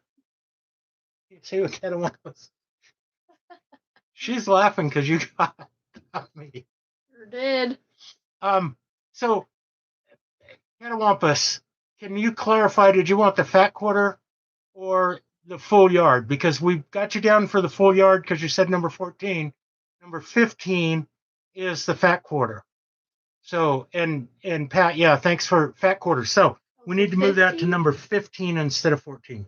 See what kind of one was. She's laughing because you got me. Sure did. So Catawampus, can you clarify? Did you want the fat quarter or the full yard? Because we got you down for the full yard because you said number 14. Number 15 is the fat quarter. So and Pat, yeah, thanks for fat quarter. So we need to move that to 15? number 15 instead of 14.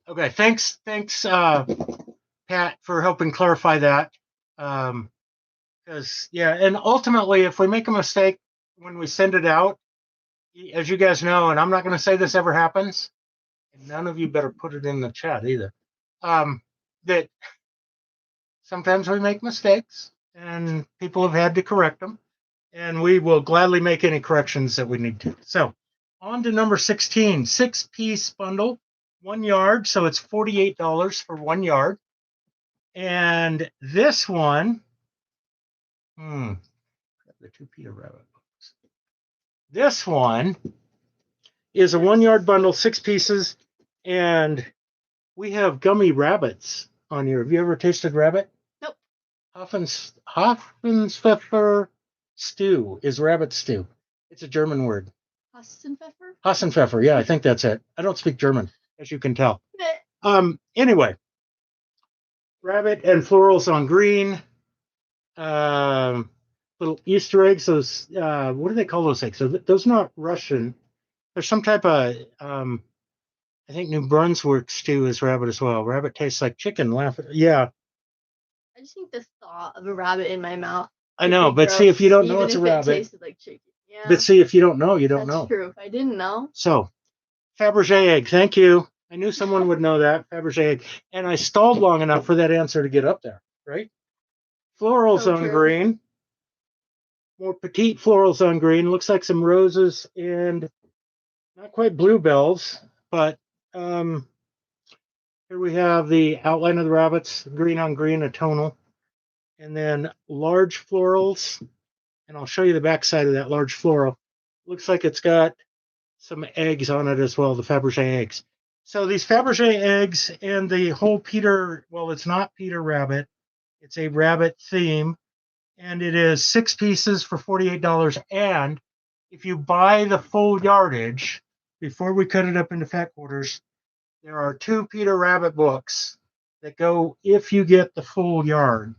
Okay, thanks, Pat, for helping clarify that. Because yeah, and ultimately, if we make a mistake when we send it out, as you guys know, and I'm not going to say this ever happens, and none of you better put it in the chat either. That sometimes we make mistakes, and people have had to correct them, and we will gladly make any corrections that we need to. So, on to number 16, 6-piece bundle, 1 yard, so it's $48 for 1 yard. And this one, the 2 Peter Rabbit books. This one is a 1 yard bundle, 6 pieces, and we have gummy rabbits on here. Have you ever tasted rabbit? Nope. Hopfenspfeffer stew is rabbit stew. It's a German word. Hassenpfeffer? Hassenpfeffer, yeah, I think that's it. I don't speak German, as you can tell. Anyway, rabbit and florals on green. Little Easter eggs. Those what do they call those eggs? So those are not Russian. There's some type of I think New Brunswick stew is rabbit as well. Rabbit tastes like chicken. Yeah, I just think the thought of a rabbit in my mouth. I know. But see, if you don't know it's a rabbit, it tasted like chicken. Yeah. But see, if you don't know, you don't know. That's true. If I didn't know. So, Fabergé egg. Thank you. I knew someone would know that. Fabergé egg. And I stalled long enough for that answer to get up there, right? Florals So on true. green. More petite florals on green. Looks like some roses and not quite bluebells, but here we have the outline of the rabbits, green on green, a tonal. And then large florals. And I'll show you the back side of that large floral. Looks like it's got some eggs on it as well, the Fabergé eggs. So these Fabergé eggs and the whole Peter, well, it's not Peter Rabbit. It's a rabbit theme. And it is 6 pieces for $48. And if you buy the full yardage, before we cut it up into fat quarters, there are 2 Peter Rabbit books that go if you get the full yard.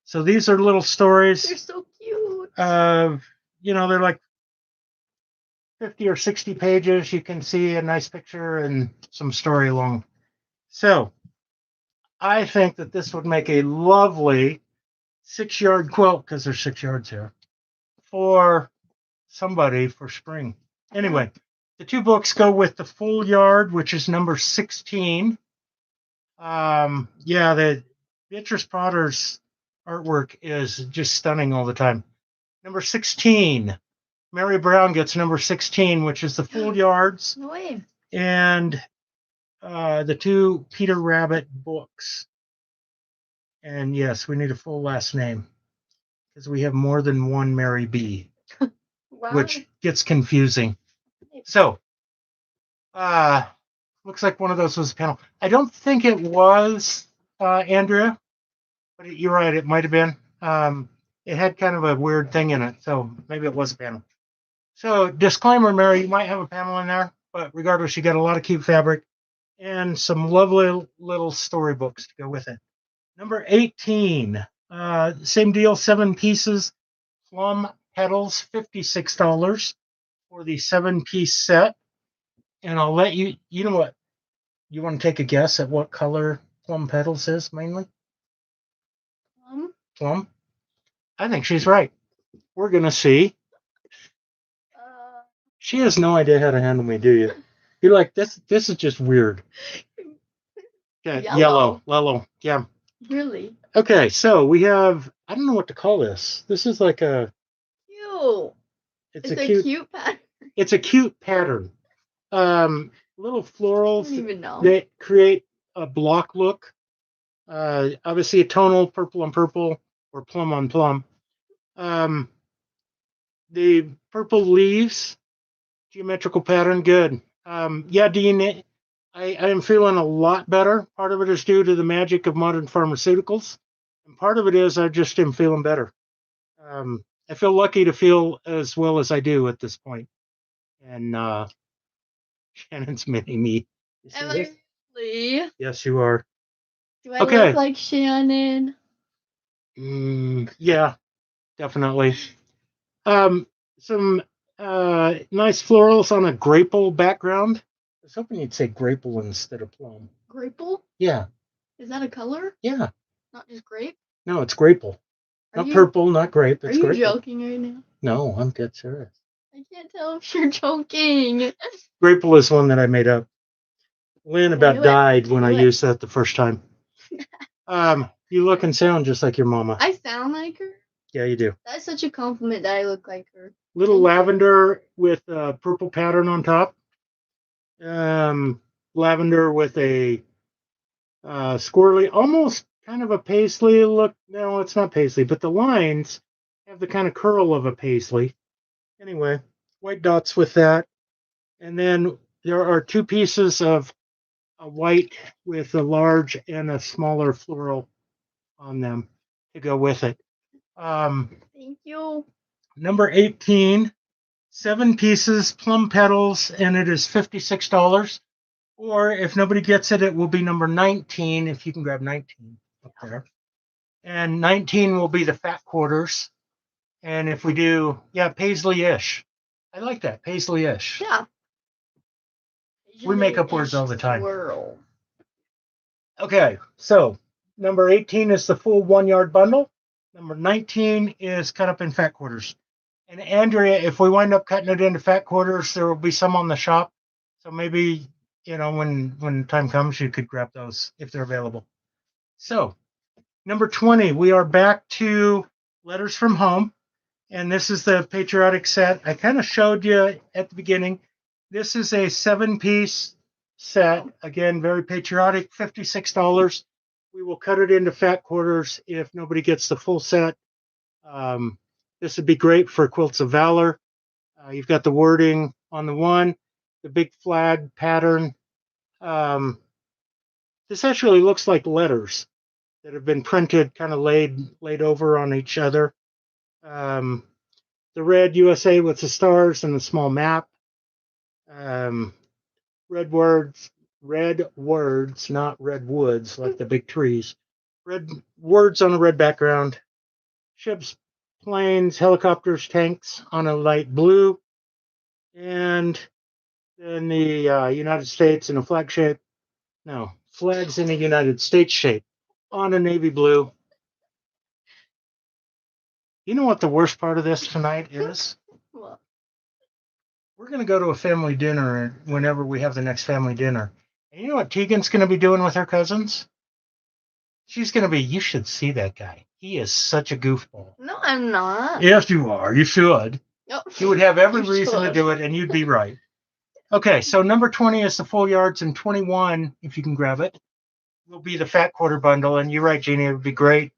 So these are little stories. They're so cute. They're like 50 or 60 pages. You can see a nice picture and some story along. So I think that this would make a lovely 6-yard quilt, because there's 6 yards here, for somebody for spring. Anyway, the 2 books go with the full yard, which is number 16. The Beatrice Potter's artwork is just stunning all the time. Number 16, Mary Brown gets number 16, which is the full yards. No way. And the 2 Peter Rabbit books. And yes, we need a full last name. because we have more than one Mary B, Wow. which gets confusing. So, looks like one of those was a panel. I don't think it was, Andrea, but you're right. It might have been. It had kind of a weird thing in it, so maybe it was a panel. So, disclaimer, Mary, you might have a panel in there, but regardless, you got a lot of cute fabric and some lovely little storybooks to go with it. Number 18, same deal, 7 pieces, plum petals, $56 for the 7-piece set. And I'll let you, you know what, you want to take a guess at what color plum petals is mainly? Plum? I think she's right. We're going to see. She has no idea how to handle me, do you? You're like, this is just weird. Yeah, yellow. Yeah. Really? Okay, so we have, I don't know what to call this. This is like a, Cute. it's a cute cute pattern. It's a cute pattern. Little I florals don't even know. that create a block look. Obviously a tonal purple on purple or plum on plum. The purple leaves, geometrical pattern, good. Yeah, Dean, I am feeling a lot better. Part of it is due to the magic of modern pharmaceuticals, and part of it is I just am feeling better. I feel lucky to feel as well as I do at this point. And Shannon's mini me. You see Am this? I really? Yes, you are. Do I Okay. look like Shannon? Yeah, definitely. Some nice florals on a grapple background. I was hoping you'd say grapple instead of plum. Grapple? Yeah. Is that a color? Yeah. Not just grape? No, it's grapple. Not purple, not grape. It's Are you grapple. joking right now? No, I'm dead serious. I can't tell if you're joking. Grapple is one that I made up. Lynne about knew it. died when I knew it. used that the first time. You look and sound just like your mama. I sound like her? Yeah, you do. That's such a compliment that I look like her. Little Thank you. lavender with a purple pattern on top. Lavender with a squirrely, almost kind of a paisley look. No, it's not paisley, but the lines have the kind of curl of a paisley. Anyway, white dots with that. And then there are 2 pieces of a white with a large and a smaller floral on them to go with it. Thank you. Number 18, 7 pieces, plum petals, and it is $56. Or if nobody gets it, it will be number 19, if you can grab 19 up there. And 19 will be the fat quarters. And if we do, yeah, paisley-ish. I like that, paisley-ish. Yeah. We make up words all the time. Swirl. Okay, so number 18 is the full 1 yard bundle. Number 19 is cut up in fat quarters. And Andrea, if we wind up cutting it into fat quarters, there will be some on the shop. So maybe, you know, when time comes, you could grab those if they're available. So number 20, we are back to Letters from Home. And this is the patriotic set. I kind of showed you at the beginning. This is a 7-piece set. Again, very patriotic, $56. We will cut it into fat quarters if nobody gets the full set. This would be great for Quilts of Valor. You've got the wording on the one, the big flag pattern. This actually looks like letters that have been printed, kind of laid over on each other. The red USA with the stars and the small map. Red words, not redwoods like the big trees. Red words on a red background. Ships, planes, helicopters, tanks on a light blue. And then the United States in a flag shape. No, flags in a United States shape on a navy blue. You know what the worst part of this tonight is? What? We're going to go to a family dinner whenever we have the next family dinner. And you know what Tegan's going to be doing with her cousins? She's going to be, you should see that guy. He is such a goofball. No, I'm not. Yes, you are. You should. Nope. You would have every You reason to should. do it, and you'd be right. Okay, so number 20 is the full yards, and 21, if you can grab it, will be the fat quarter bundle. And you're right, Jeannie, it would be great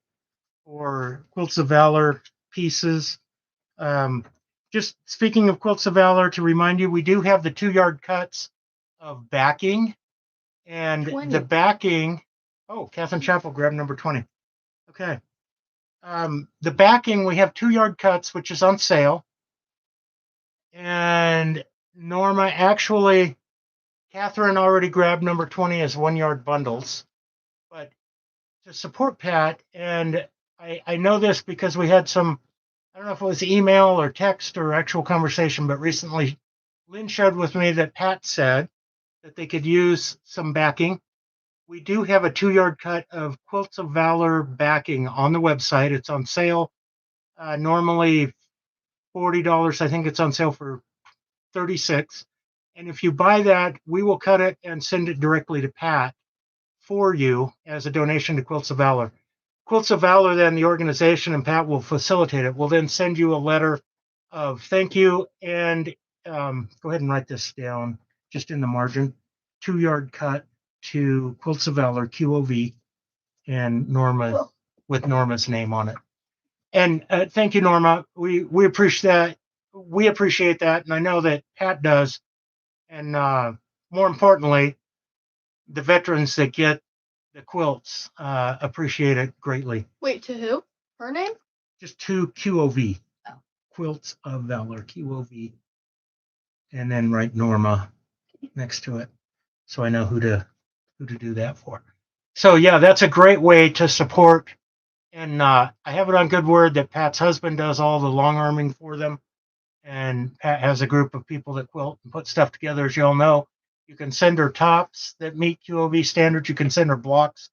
for Quilts of Valor pieces. Just speaking of Quilts of Valor, to remind you, we do have the 2-yard cuts of backing. And 20. the backing, oh, Catherine Chappell grabbed number 20. Okay. The backing, we have 2-yard cuts, which is on sale. And Norma, actually, Catherine already grabbed number 20 as 1-yard bundles. But to support Pat, and I know this because we had some, I don't know if it was email or text or actual conversation, but recently Lynne shared with me that Pat said that they could use some backing. We do have a 2-yard cut of Quilts of Valor backing on the website. It's on sale. Normally $40. I think it's on sale for $36. And if you buy that, we will cut it and send it directly to Pat for you as a donation to Quilts of Valor. Quilts of Valor, then the organization, and Pat will facilitate it, will then send you a letter of thank you. And go ahead and write this down just in the margin. 2-yard cut to Quilts of Valor, QOV, and Norma, with Norma's name on it. And thank you, Norma. We appreciate that. We appreciate that, and I know that Pat does. And more importantly, the veterans that get the quilts appreciate it greatly. Wait, to who? Her name? Just to QOV. Oh. Quilts of Valor, QOV. And then write Norma next to it, so I know who to do that for. So yeah, that's a great way to support. And I have it on good word that Pat's husband does all the long arming for them. And Pat has a group of people that quilt and put stuff together, as you all know. You can send her tops that meet QOV standards. You can send her blocks,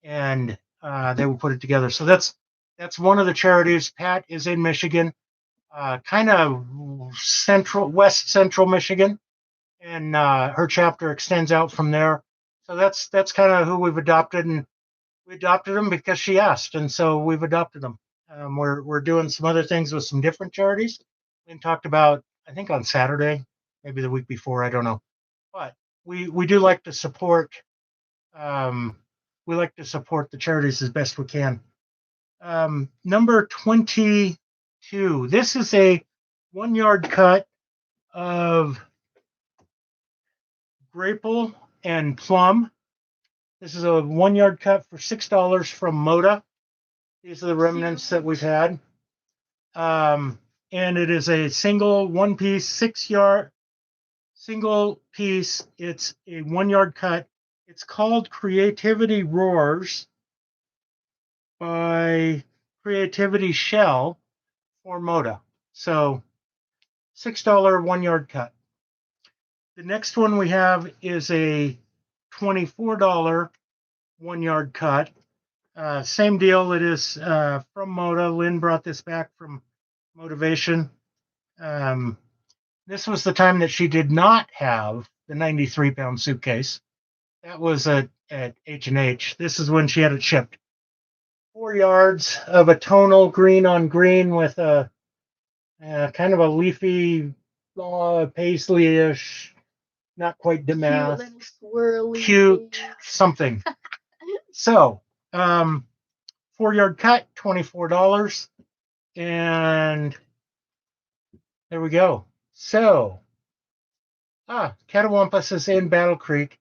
and they will put it together. So that's one of the charities. Pat is in Michigan, kind of west central Michigan, and her chapter extends out from there. So that's kind of who we've adopted, and we adopted them because she asked, and so we've adopted them. We're doing some other things with some different charities. Lynne talked about, I think on Saturday, maybe the week before, I don't know. But we do like to support. We like to support the charities as best we can. Number 22. This is a 1-yard cut of Graple and Plum. This is a 1-yard cut for $6 from Moda. These are the remnants that we've had. And it is a single 1-piece, 6-yard single piece. It's a 1-yard cut. It's called Creativity Roars by Creativity Shell for Moda. So $6 1-yard cut. The next one we have is a $24 1-yard cut. Same deal. It is from Moda. Lynne brought this back from Motivation. This was the time that she did not have the 93-pound suitcase. That was at H&H. This is when she had it shipped. 4 yards of a tonal green on green with a kind of a leafy, paisley-ish, not quite damask, Cute little swirly cute thing. something. So 4-yard cut, $24. And there we go. So, Catawampus is in Battle Creek,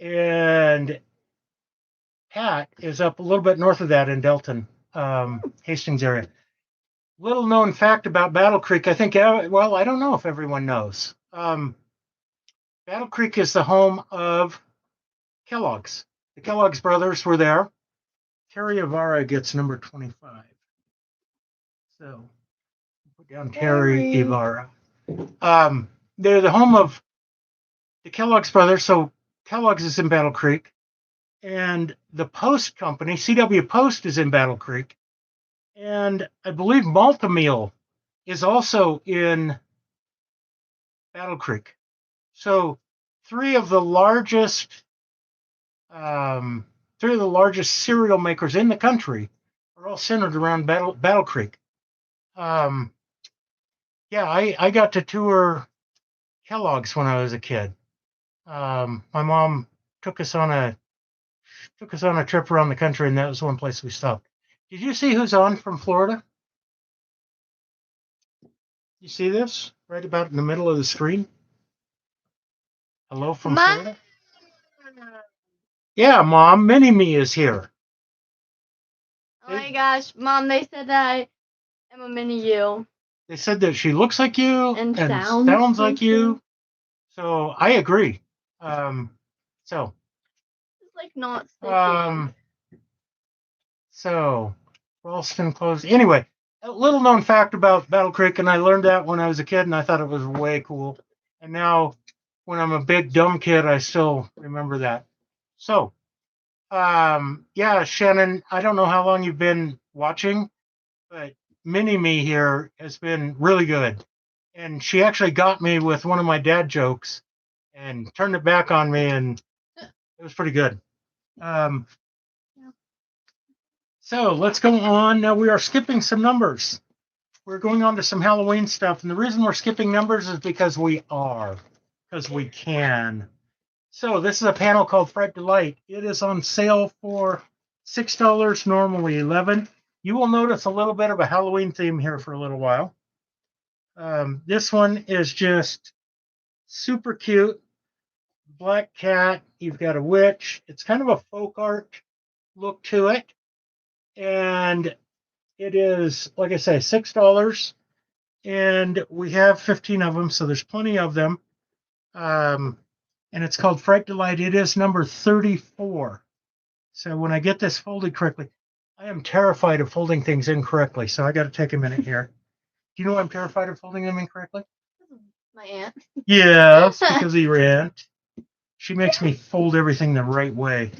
and Pat is up a little bit north of that in Delton, Hastings area. Little known fact about Battle Creek, I think, well, I don't know if everyone knows. Battle Creek is the home of Kellogg's. The Kellogg's brothers were there. Terry Ibarra gets number 25. So, put down Terry Ibarra. They're the home of the Kellogg's brothers. So Kellogg's is in Battle Creek, and the Post Company, CW Post, is in Battle Creek, and I believe Maltameal is also in Battle Creek. So three of the largest cereal makers in the country are all centered around Battle Creek. Yeah, I got to tour Kellogg's when I was a kid. My mom took us on a trip around the country, and that was one place we stopped. Did you see who's on from Florida? You see this? Right about in the middle of the screen. Hello from Ma- Florida. Yeah, Mom, Mini-Me is here. Oh my gosh, Mom, they said that I am a mini you. They said that she looks like you And sounds sounds like like you. you. So I agree. So It's like not sticking. So Ralston closed. Anyway, a little known fact about Battle Creek, and I learned that when I was a kid, and I thought it was way cool. And now, when I'm a big dumb kid, I still remember that. So, yeah, Shannon, I don't know how long you've been watching, but Mini-Me here has been really good. And she actually got me with one of my dad jokes and turned it back on me, and it was pretty good. So let's go on. Now we are skipping some numbers. We're going on to some Halloween stuff. And the reason we're skipping numbers is because we can. So this is a panel called Fright Delight. It is on sale for $6, normally $11. You will notice a little bit of a Halloween theme here for a little while. This one is just super cute. Black cat. You've got a witch. It's kind of a folk art look to it. And it is, like I say, $6. And we have 15 of them, so there's plenty of them. And it's called Fright Delight. It is number 34. So when I get this folded correctly, I am terrified of folding things incorrectly, so I got to take a minute here. Do you know why I'm terrified of folding them incorrectly? My aunt. Yes, because of your aunt. She makes me fold everything the right way.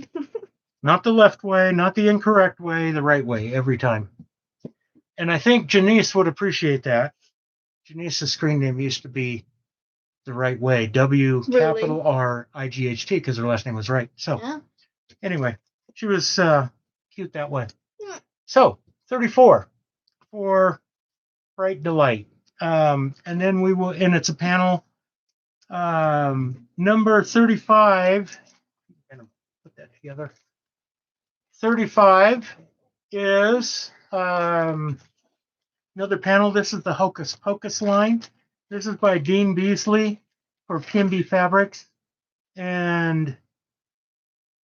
Not the left way, not the incorrect way, the right way every time. And I think Janice would appreciate that. Janice's screen name used to be the right way, W capital R IGHT, because her last name was right. So Yeah. anyway, she was cute that way. So 34 for Fright Delight. And then we will, and it's a panel number 35. I'm gonna put that together. 35 is another panel. This is the Hocus Pocus line. This is by Dean Beasley for PMB Fabrics. And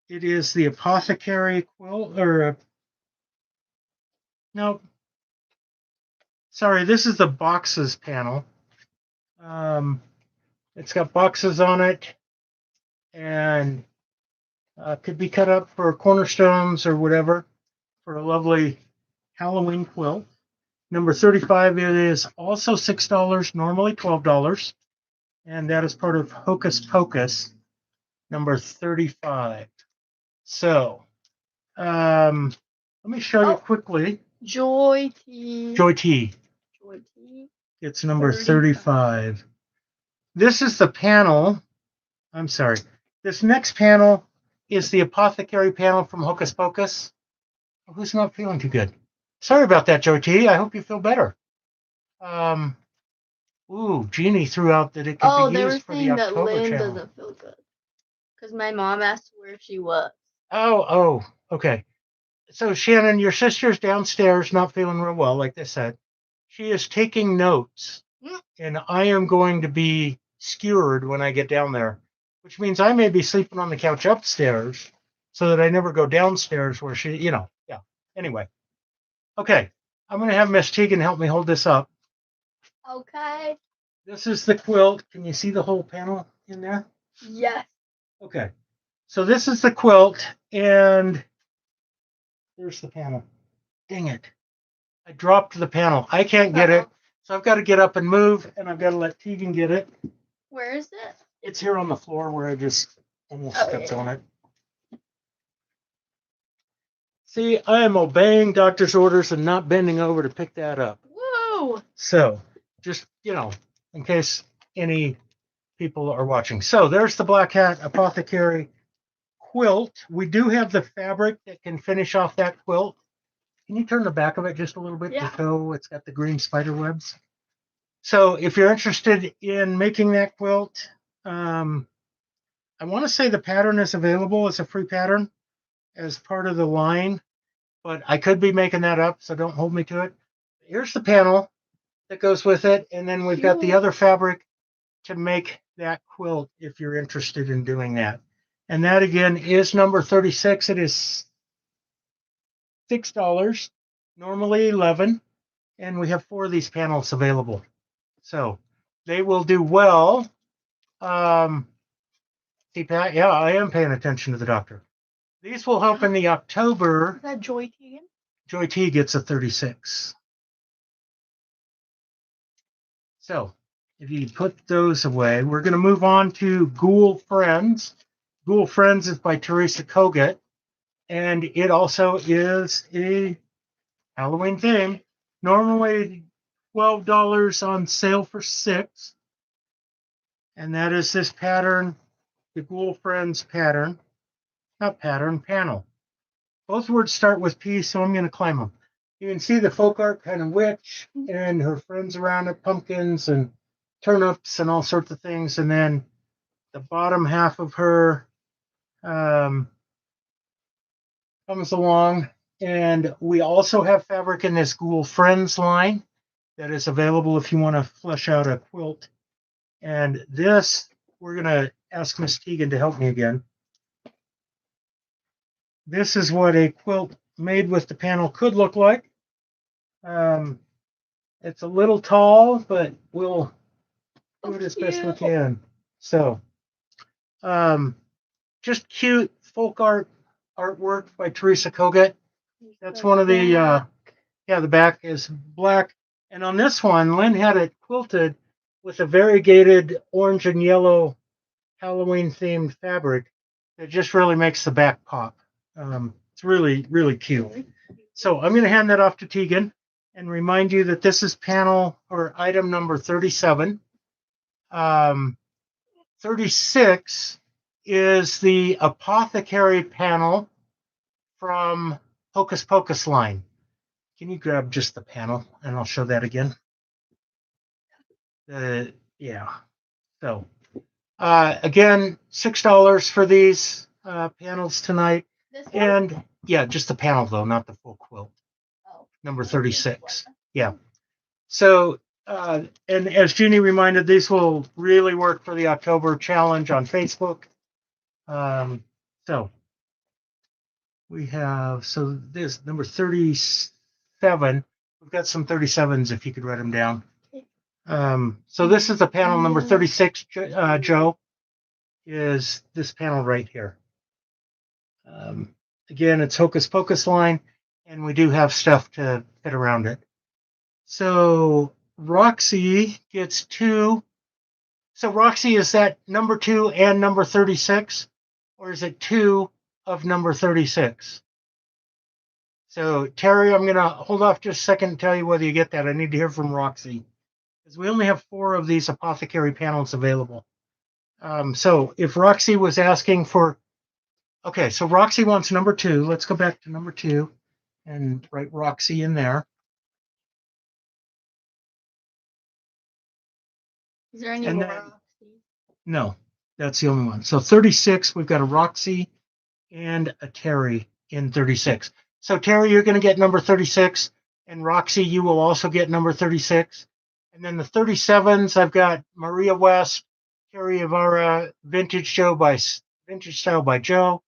it is the Apothecary quilt, or no, sorry, this is the boxes panel. It's got boxes on it, and could be cut up for cornerstones or whatever for a lovely Halloween quilt. Number 35, it is also $6, normally $12, and that is part of Hocus Pocus, number 35. So, let me show you quickly. Joy T. Joy T. Joy T. It's number 35. This is the panel. I'm sorry. This next panel is the Apothecary panel from Hocus Pocus. Who's not feeling too good? Sorry about that, Joy T. I hope you feel better. Jeannie threw out that it could be used for the October that Lynne channel. doesn't feel good. Because my mom asked where she was. Oh, okay. So, Shannon, your sister's downstairs not feeling real well, like they said. She is taking notes, and I am going to be skewered when I get down there, which means I may be sleeping on the couch upstairs so that I never go downstairs where she, yeah. Anyway. Okay. I'm going to have Miss Tegan help me hold this up. Okay. This is the quilt. Can you see the whole panel in there? Yes. Okay. So this is the quilt, and there's the panel. Dang it. I dropped the panel. I can't get it. So I've got to get up and move, and I've got to let Tegan get it. Where is it? It's here on the floor where I just almost stepped on it. See, I am obeying doctor's orders and not bending over to pick that up. Whoa. So just, in case any people are watching. So there's the Black Hat Apothecary quilt. We do have the fabric that can finish off that quilt. Can you turn the back of it just a little bit to show it's got the green spider webs? So if you're interested in making that quilt, I want to say the pattern is available as a free pattern as part of the line, but I could be making that up, so don't hold me to it. Here's the panel. that goes with it. And then we've got the Cute. other fabric to make that quilt if you're interested in doing that. And that again is number 36. It is $6, normally $11. And we have 4 of these panels available. So they will do well. See, Pat, yeah, I am paying attention to the doctor. These will help in the October. Is that Joy Tegan? Joy T gets a 36. So if you put those away, we're going to move on to Ghoul Friends. Ghoul Friends is by Teresa Kogut, and it also is a Halloween theme. Normally $12 on sale for $6. And that is this pattern, the Ghoul Friends pattern. Not pattern, panel. Both words start with P, so I'm going to climb them. You can see the folk art kind of witch and her friends around it, pumpkins and turnips and all sorts of things. And then the bottom half of her comes along. And we also have fabric in this Ghoul Friends line that is available if you want to flesh out a quilt. And this, we're going to ask Miss Tegan to help me again. This is what a quilt made with the panel could look like. It's a little tall, but we'll do it as best we can. So, just cute folk artwork by Teresa Kogut. That's one of the, the back is black. And on this one, Lynne had it quilted with a variegated orange and yellow Halloween themed fabric that just really makes the back pop. It's really, really cute. So I'm going to hand that off to Tegan and remind you that this is panel or item number 37. 36 is the Apothecary panel from Hocus Pocus line. Can you grab just the panel and I'll show that again? Yeah. So again, $6 for these panels tonight. This one? And yeah, just the panel though, not the full quilt. Oh. Number 36. Yeah. So, and as Jeannie reminded, these will really work for the October challenge on Facebook. So we have, so this number 37, we've got some 37s if you could write them down. So this is the panel number 36, Joe, is this panel right here. Again, it's Hocus Pocus line, and we do have stuff to fit around it. So Roxy gets 2. So Roxy, is that number 2 and number 36? Or is it 2 of number 36? So Terry, I'm going to hold off just a second and tell you whether you get that. I need to hear from Roxy, because we only have 4 of these Apothecary panels available. So if Roxy was asking for, okay, so Roxy wants number 2. Let's go back to number 2 and write Roxy in there. Is there any And more? then- No, that's the only one. So 36, we've got a Roxy and a Terry in 36. So Terry, you're going to get number 36, and Roxy, you will also get number 36. And then the 37s, I've got Maria West, Terry Ibarra, Vintage Style by Joe,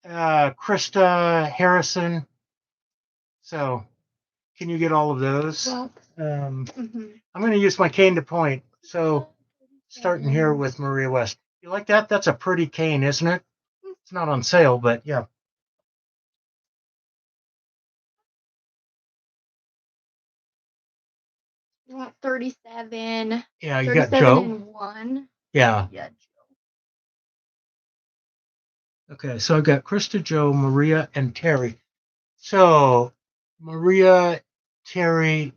Krista Harrison. So can you get all of those? Well, I'm going to use my cane to point. So starting here with Maria West. You like that? That's a pretty cane, isn't it? It's not on sale, but yeah. you want 37. Yeah, you got 37 Joe. and 1. Yeah. Yeah, Okay, so I've got Krista, Joe, Maria, and Terry. So Maria, Terry,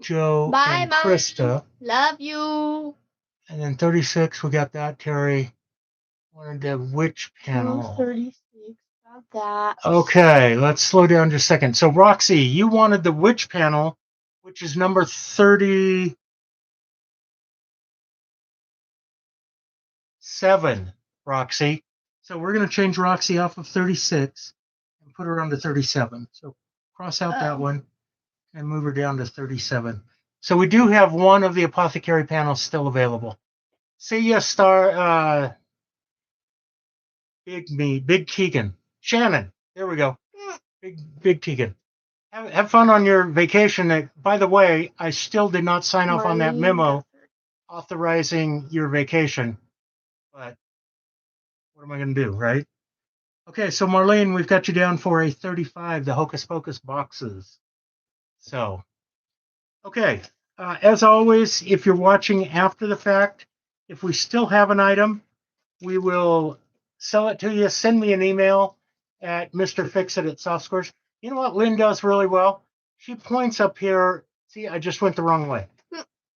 Joe, Bye, and Mom. Krista. Love you. And then 36, we got that, Terry. Wanted the witch panel. 36. Got that. Okay, let's slow down just a second. So Roxy, you wanted the witch panel, which is number 37, Roxy. So we're going to change Roxy off of 36 and put her onto 37. So cross out that one and move her down to 37. So we do have one of the apothecary panels still available. See ya, Big Tegan. Shannon, there we go. Big Tegan. Have fun on your vacation. By the way, I still did not sign off on that memo authorizing your vacation. But what am I going to do, right? Okay, so Marlene, we've got you down for a 35, the Hocus Pocus boxes. So, okay. As always, if you're watching after the fact, if we still have an item, we will sell it to you. Send me an email at mrfixit@softsquares. You know what Lynne does really well? She points up here. See, I just went the wrong way.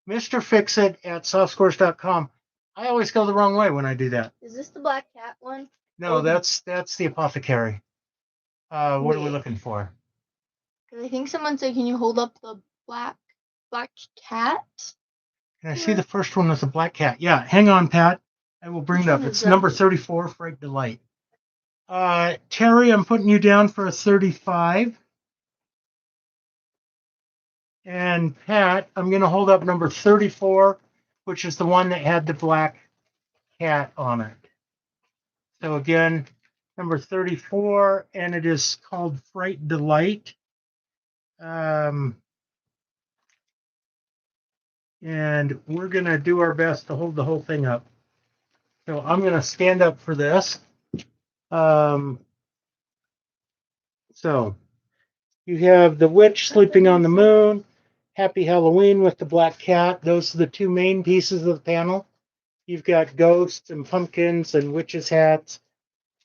mrfixit@softsquares.com. I always go the wrong way when I do that. Is this the black cat one? No, that's the apothecary. What are we Wait. looking for? Because I think someone said, "Can you hold up the black cat?" Can I see the first one with the black cat? Yeah, hang on, Pat. I will bring it up. It's number 34, Fright Delight. Terry, I'm putting you down for a 35. And Pat, I'm going to hold up number 34, which is the one that had the black cat on it. So again, number 34, and it is called Fright Delight. And we're going to do our best to hold the whole thing up. So I'm going to stand up for this. So you have the witch sleeping on the moon, Happy Halloween with the black cat. Those are the two main pieces of the panel. You've got ghosts and pumpkins and witches' hats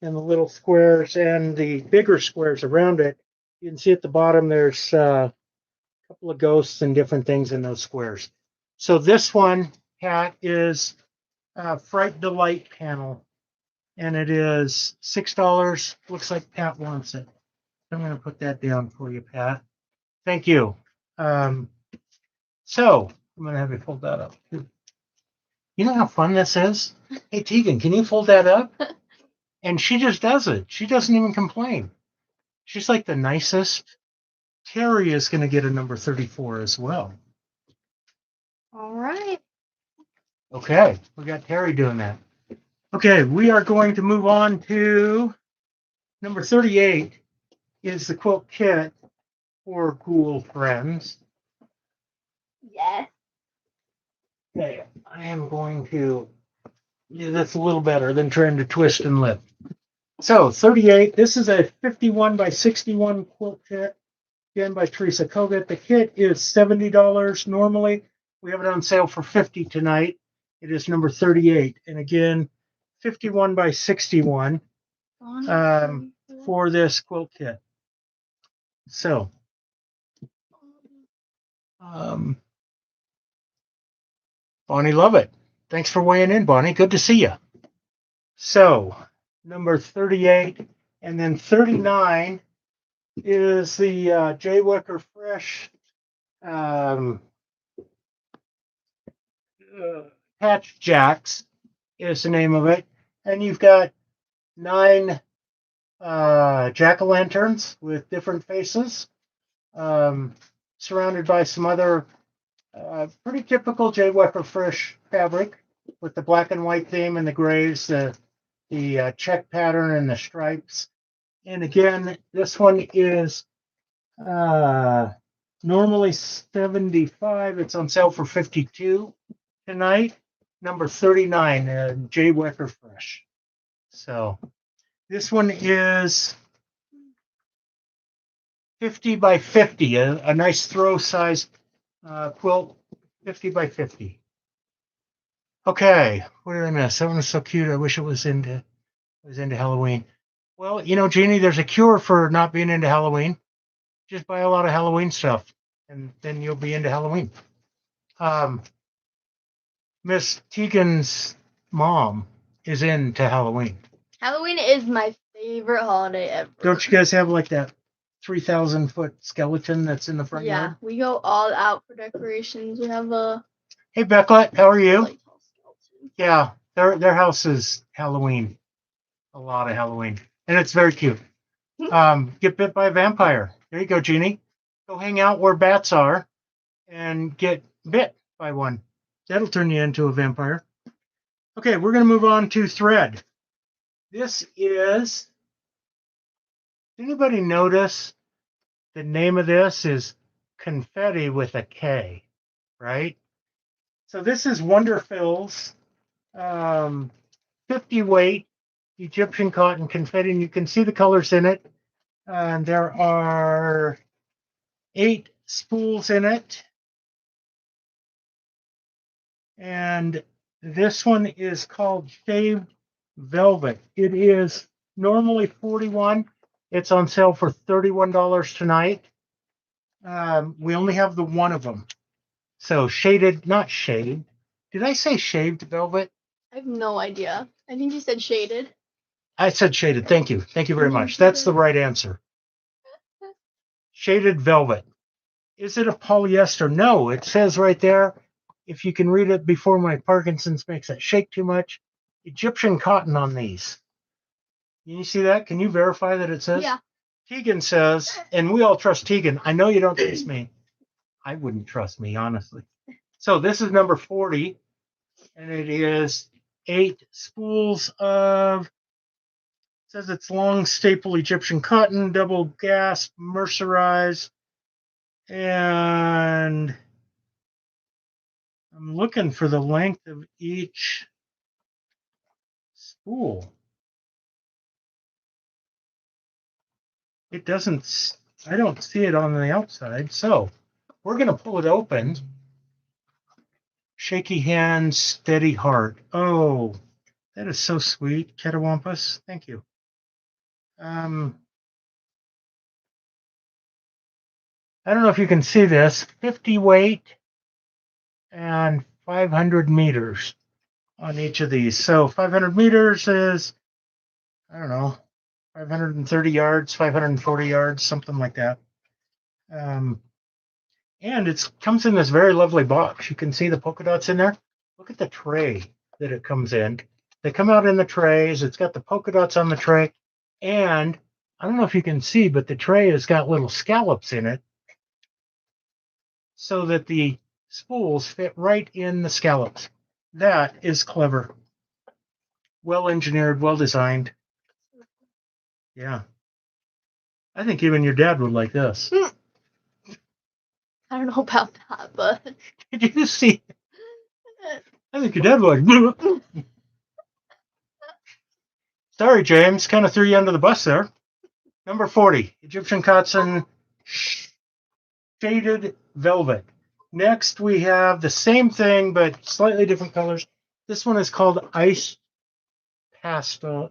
and the little squares and the bigger squares around it. You can see at the bottom there's a couple of ghosts and different things in those squares. So this one, Pat, is Fright Delight panel, and it is $6. Looks like Pat wants it. I'm going to put that down for you, Pat. Thank you. So I'm going to have you fold that up too. You know how fun this is? Hey, Tegan, can you fold that up? And she just does it. She doesn't even complain. She's like the nicest. Terry is going to get a number 34 as well. All right. Okay, we got Terry doing that. Okay, we are going to move on to number 38 is the quilt kit for cool friends. Yes. Okay, I am going to do this a little better than trying to twist and lift. So 38, this is a 51 by 61 quilt kit, again by Teresa Kogut. The kit is $70 normally. We have it on sale for $50 tonight. It is number 38. And again, 51 by 61 for this quilt kit. So, Bonnie Lovett. Thanks for weighing in, Bonnie. Good to see you. So, number 38, and then 39 is the J. Wicker Fresh Patch Jacks is the name of it. And you've got 9 jack-o'-lanterns with different faces, surrounded by some other pretty typical J. Wicker Fresh fabric with the black and white theme and the grays, the check pattern and the stripes. And again, this one is normally $75. It's on sale for $52 tonight. Number 39, J. Wicker Fresh. So this one is 50 by 50, a nice throw size quilt, 50 by 50. Okay, what did I miss? That one was so cute. I wish it was into Halloween. Well, you know, Jeannie, there's a cure for not being into Halloween. Just buy a lot of Halloween stuff, and then you'll be into Halloween. Miss Tegan's mom is into Halloween. Halloween is my favorite holiday ever. Don't you guys have like that 3,000-foot skeleton that's in the front yard? Yeah, we go all out for decorations. We have a Hey, Becklet, how are you? like, tall skeleton. Yeah, their house is Halloween. A lot of Halloween. And it's very cute. Get bit by a vampire. There you go, Jeannie. Go hang out where bats are and get bit by one. That'll turn you into a vampire. Okay, we're going to move on to thread. This is, anybody notice the name of this is confetti with a K, right? So this is Wonderfil's 50 weight Egyptian cotton confetti, and you can see the colors in it. There are 8 spools in it. And this one is called Shaved Velvet. It is normally $41. It's on sale for $31 tonight. We only have the one of them. So shaded, not shaded. Did I say shaved velvet? I have no idea. I think you said shaded. I said shaded. Thank you. Thank you very much. That's the right answer. Shaded velvet. Is it a polyester? No, it says right there, if you can read it before my Parkinson's makes it shake too much, Egyptian cotton on these. Can you see that? Can you verify that it says? Yeah. Tegan says, and we all trust Tegan. I know you don't trust me. I wouldn't trust me, honestly. So this is number 40, and it is 8 spools of, it says it's long staple Egyptian cotton, double gasp, mercerized, and I'm looking for the length of each spool. It doesn't, I don't see it on the outside. So we're going to pull it open. Shaky hand, steady heart. Oh, that is so sweet. Catawampus, thank you. I don't know if you can see this. 50 weight and 500 meters on each of these. So 500 meters is, I don't know, 530 yards, 540 yards, something like that. And it comes in this very lovely box. You can see the polka dots in there. Look at the tray that it comes in. They come out in the trays. It's got the polka dots on the tray. And I don't know if you can see, but the tray has got little scallops in it so that the spools fit right in the scallops. That is clever. Well engineered, well designed. Yeah. I think even your dad would like this. I don't know about that, but Did you see? I think your dad would like. Sorry, James. Kind of threw you under the bus there. Number 40, Egyptian cotton shaded velvet. Next, we have the same thing, but slightly different colors. This one is called iced pastel.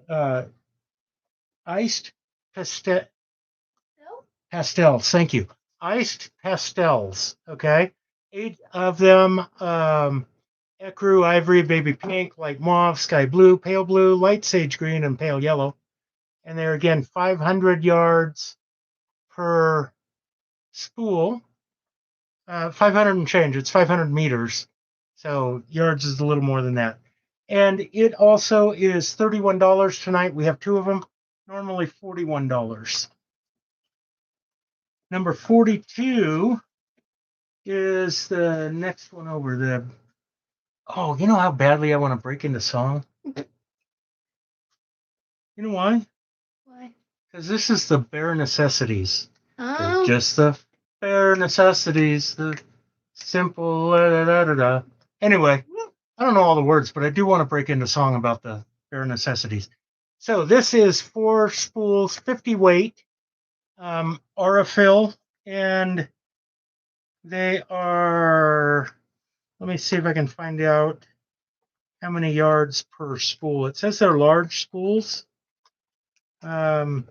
Iced pastels. Thank you. Iced pastels. Okay. 8 of them. Ecru, ivory, baby pink, light mauve, sky blue, pale blue, light sage green, and pale yellow. And they're again 500 yards per spool. 500 and change. It's 500 meters. So yards is a little more than that. And it also is $31 tonight. We have 2 of them. Normally $41. Number 42 is the next one over. Oh, you know how badly I want to break into song? You know why? why? Because this is the bare necessities. Oh, Just the bare necessities, the simple da da da da. Anyway, I don't know all the words, but I do want to break into song about the bare necessities. So this is 4 spools, 50 weight, Aurifil, and they are, let me see if I can find out how many yards per spool. It says they're large spools. Oh,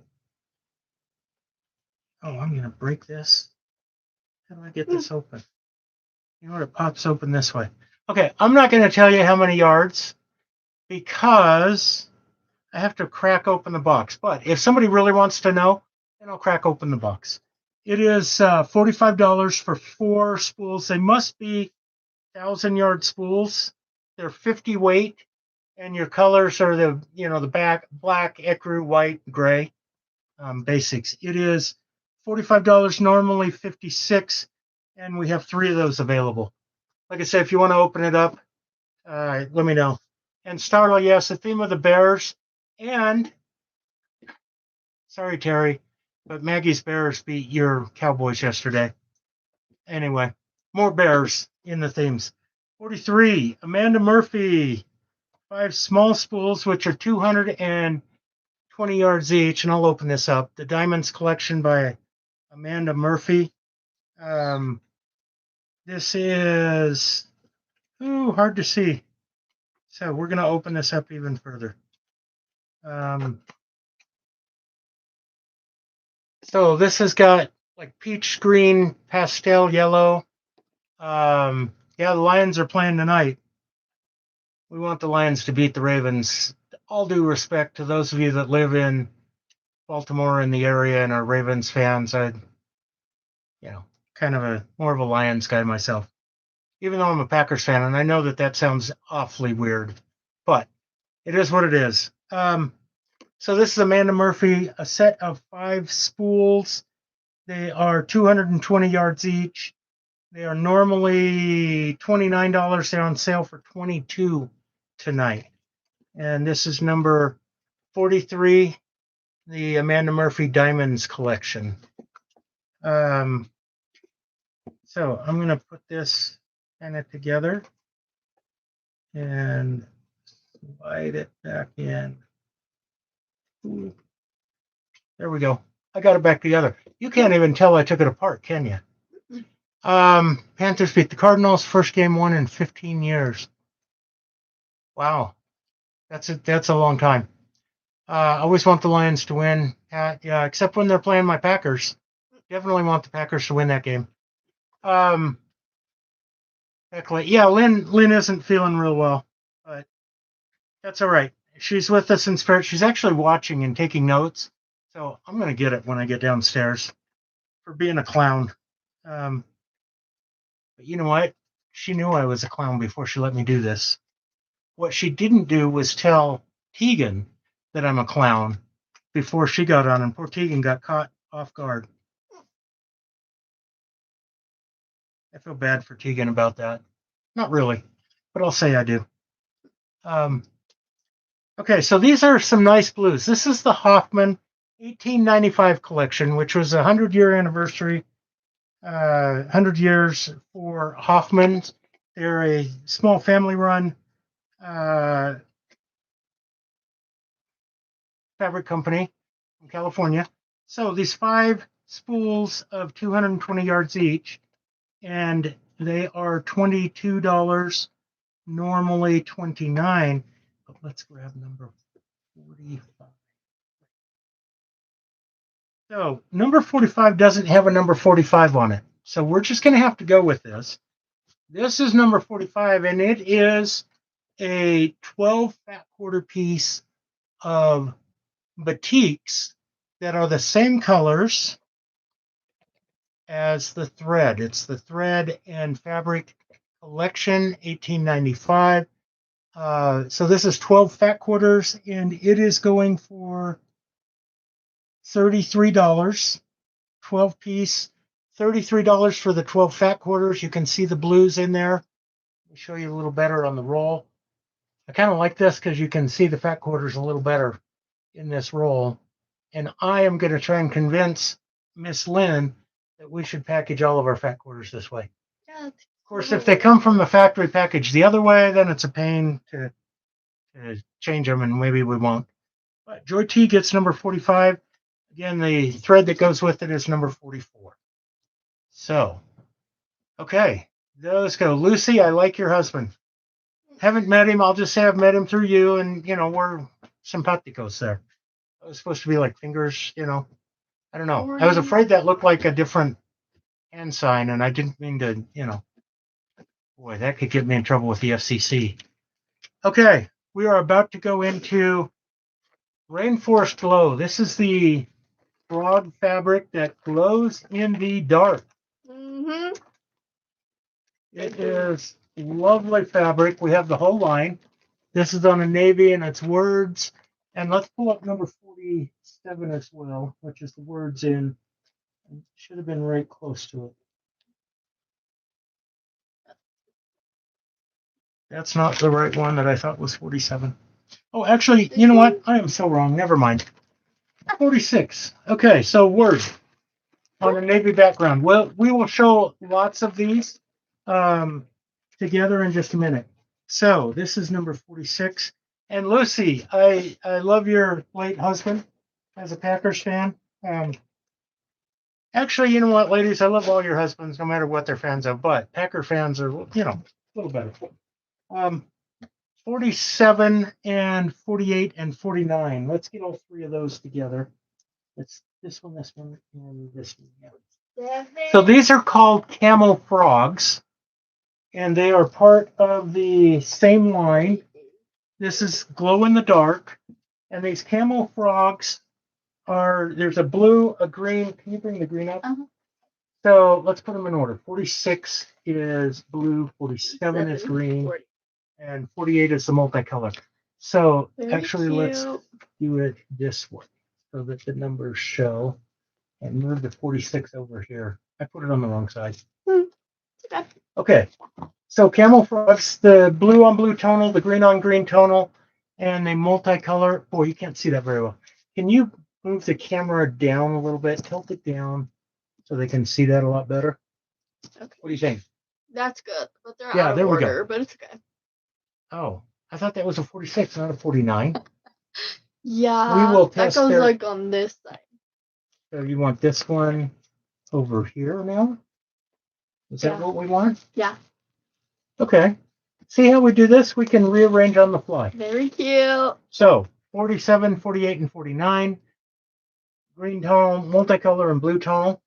I'm going to break this. How do I get this open? You know what? It pops open this way. Okay, I'm not going to tell you how many yards because I have to crack open the box. But if somebody really wants to know, then I'll crack open the box. It is $45 for 4 spools. They must be 1,000-yard spools. They're 50 weight, and your colors are the black, ecru, white, gray, basics. It is $45, normally $56, and we have 3 of those available. like I said, if you want to open it up, let me know. And Starla, yes, the theme of the Bears. And sorry, Terry, but Maggie's Bears beat your Cowboys yesterday. Anyway, more Bears in the themes. 43, Amanda Murphy. 5 small spools, which are 220 yards each. And I'll open this up. The Diamonds Collection by Amanda Murphy. This is hard to see. So we're going to open this up even further. So this has got like peach green, pastel yellow. Yeah, the Lions are playing tonight. We want the Lions to beat the Ravens. All due respect to those of you that live in Baltimore in the area and are Ravens fans. I'm, kind of more of a Lions guy myself, even though I'm a Packers fan, and I know that sounds awfully weird, but it is what it is. So this is Amanda Murphy, a set of 5 spools. They are 220 yards each. They are normally $29. They're on sale for $22 tonight. And this is number 43, the Amanda Murphy Diamonds collection. So I'm going to put this kind of together and slide it back in. Ooh. There we go. I got it back together. You can't even tell I took it apart, can you? Panthers beat the Cardinals. First game won in 15 years. Wow. That's a long time. I always want the Lions to win. Yeah, except when they're playing my Packers. Definitely want the Packers to win that game. Yeah, Lynne isn't feeling real well, but that's all right. She's with us in spirit. She's actually watching and taking notes. So I'm going to get it when I get downstairs for being a clown. But you know what? She knew I was a clown before she let me do this. What she didn't do was tell Tegan that I'm a clown before she got on, and poor Tegan got caught off guard. I feel bad for Tegan about that. Not really, but I'll say I do. Okay, so these are some nice blues. This is the Hoffman 1895 collection, which was a 100-year anniversary, 100 years for Hoffman's. They're a small family-run fabric company in California. So these 5 spools of 220 yards each, and they are $22, normally $29. But let's grab number 45. So number 45 doesn't have a number 45 on it. So we're just going to have to go with this. This is number 45, and it is a 12 fat quarter piece of batiks that are the same colors as the thread. It's the Thread and Fabric Collection 1895. So this is 12 fat quarters, and it is going for $33. 12 piece, $33 for the 12 fat quarters. You can see the blues in there. Let me show you a little better on the roll. I kind of like this because you can see the fat quarters a little better in this roll. And I am going to try and convince Miss Lynne that we should package all of our fat quarters this way. Yeah, Of course, if they come from the factory package the other way, then it's a pain to change them, and maybe we won't. But Joy T gets number 45. Again, the thread that goes with it is number 44. So, okay, those go. Lucy, I like your husband. Haven't met him. I'll just say I've met him through you, and, we're simpaticos there. I was supposed to be like fingers, I don't know. I was afraid that looked like a different hand sign, and I didn't mean to, boy, that could get me in trouble with the FCC. Okay, we are about to go into Rainforest Glow. This is the broad fabric that glows in the dark. Mm-hmm. It is lovely fabric. We have the whole line. This is on a navy, and it's words. And let's pull up number 47 as well, which is the words in. It should have been right close to it. That's not the right one that I thought was 47. Oh, actually, you know what? I am so wrong. Never mind. 46. Okay, so Word on a navy background. Well, we will show lots of these together in just a minute. So this is number 46. And Lucy, I love your late husband as a Packers fan. Actually, you know what, ladies? I love all your husbands, no matter what they're fans of, but Packer fans are, you know, a little better. 47 and 48 and 49. Let's get all three of those together. It's this one, and this one. Yeah. So these are called camel frogs, and they are part of the same line. This is glow in the dark, and these camel frogs are, there's a blue, a green. Can you bring the green up? So let's put them in order. 46 is blue, 47 is green, and 48 is the multicolor. So actually, let's do it this way so that the numbers show, and move the 46 over here. I put it on the wrong side. Okay, so camel frogs, the blue on blue tonal, the green on green tonal, and they multicolor. Boy, you can't see that very well. Can you move the camera down a little bit? Tilt it down so they can see that a lot better. Okay. What do you think? That's good, but they're Yeah, out of there we go. order, but it's okay. Oh, I thought that was a 46, not a 49. Yeah, We will that test goes their- like on this side. So you want this one over here now? Is that Yeah. what we want? Yeah. Okay. See how we do this? We can rearrange on the fly. Very cute. So 47, 48, and 49. Green tonal, multicolor, and blue tonal.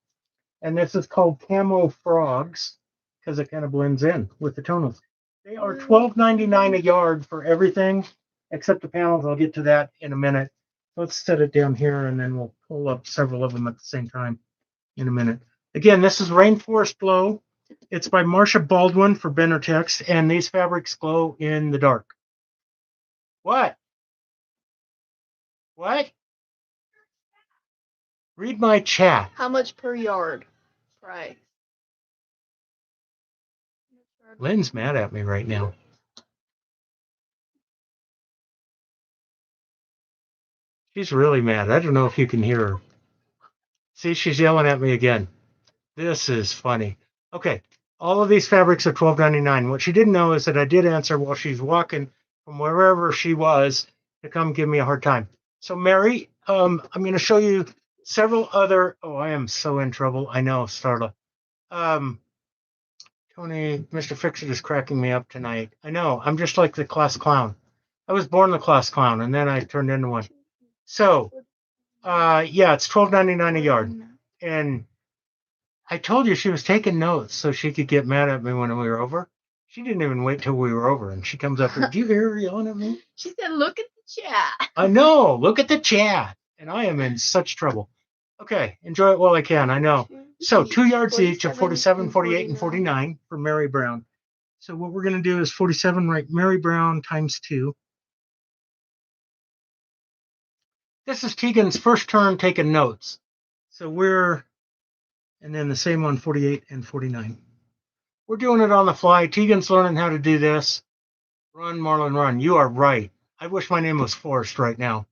And this is called camo frogs because it kind of blends in with the tonals. They are $12.99 a yard for everything except the panels. I'll get to that in a minute. Let's set it down here and then we'll pull up several of them at the same time in a minute. Again, this is Rainforest Glow. It's by Marcia Baldwin for Benertex, and these fabrics glow in the dark. What? What? Read my chat. How much per yard? Price. Lynn's mad at me right now. She's really mad. I don't know if you can hear her. See, she's yelling at me again. This is funny. Okay, all of these fabrics are $12.99. What she didn't know is that I did answer while she's walking from wherever she was to come give me a hard time. So Mary, I'm going to show you several other. Oh, I am so in trouble. I know, Starla. Tony, Mr. Fix-It is cracking me up tonight. I know. I'm just like the class clown. I was born the class clown, and then I turned into one. So, yeah, it's $12.99 a yard. And I told you she was taking notes so she could get mad at me when we were over. She didn't even wait till we were over, and she comes up here. Do you hear her yelling at me? She said, look at the chat. I know. Look at the chat. And I am in such trouble. Okay, enjoy it while I can. I know. So 2 yards each of 47, 48, and 49 for Mary Brown. So what we're going to do is 47, right? Mary Brown times 2. This is Tegan's first turn taking notes. So and then the same on 48 and 49. We're doing it on the fly. Tegan's learning how to do this. Run, Marlon, run. You are right. I wish my name was Forrest right now.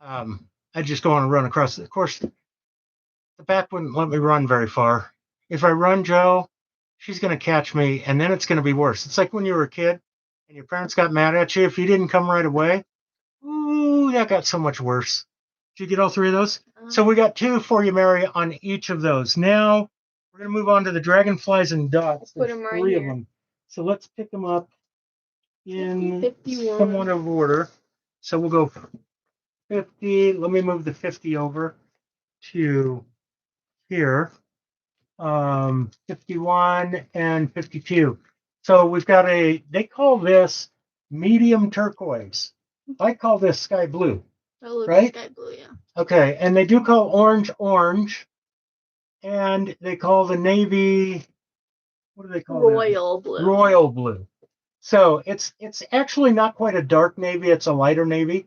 I'd just go on and run across. Of course, the back wouldn't let me run very far. If I run, Joe, she's going to catch me, and then it's going to be worse. It's like when you were a kid and your parents got mad at you if you didn't come right away. Ooh, that got so much worse. Did you get all three of those? So we got 2 for you, Mary, on each of those. Now we're going to move on to the dragonflies and dots. Put There's 'em right 3 of here. them. So let's pick them up in 51. somewhat of order. So we'll go 50. Let me move the 50 over to here. 51 and 52. So we've got they call this medium turquoise. I call this sky blue. That looks Right? sky blue, yeah. Okay, and they do call orange, and they call the navy, what do they call that? Royal blue. Royal blue. So it's actually not quite a dark navy, it's a lighter navy,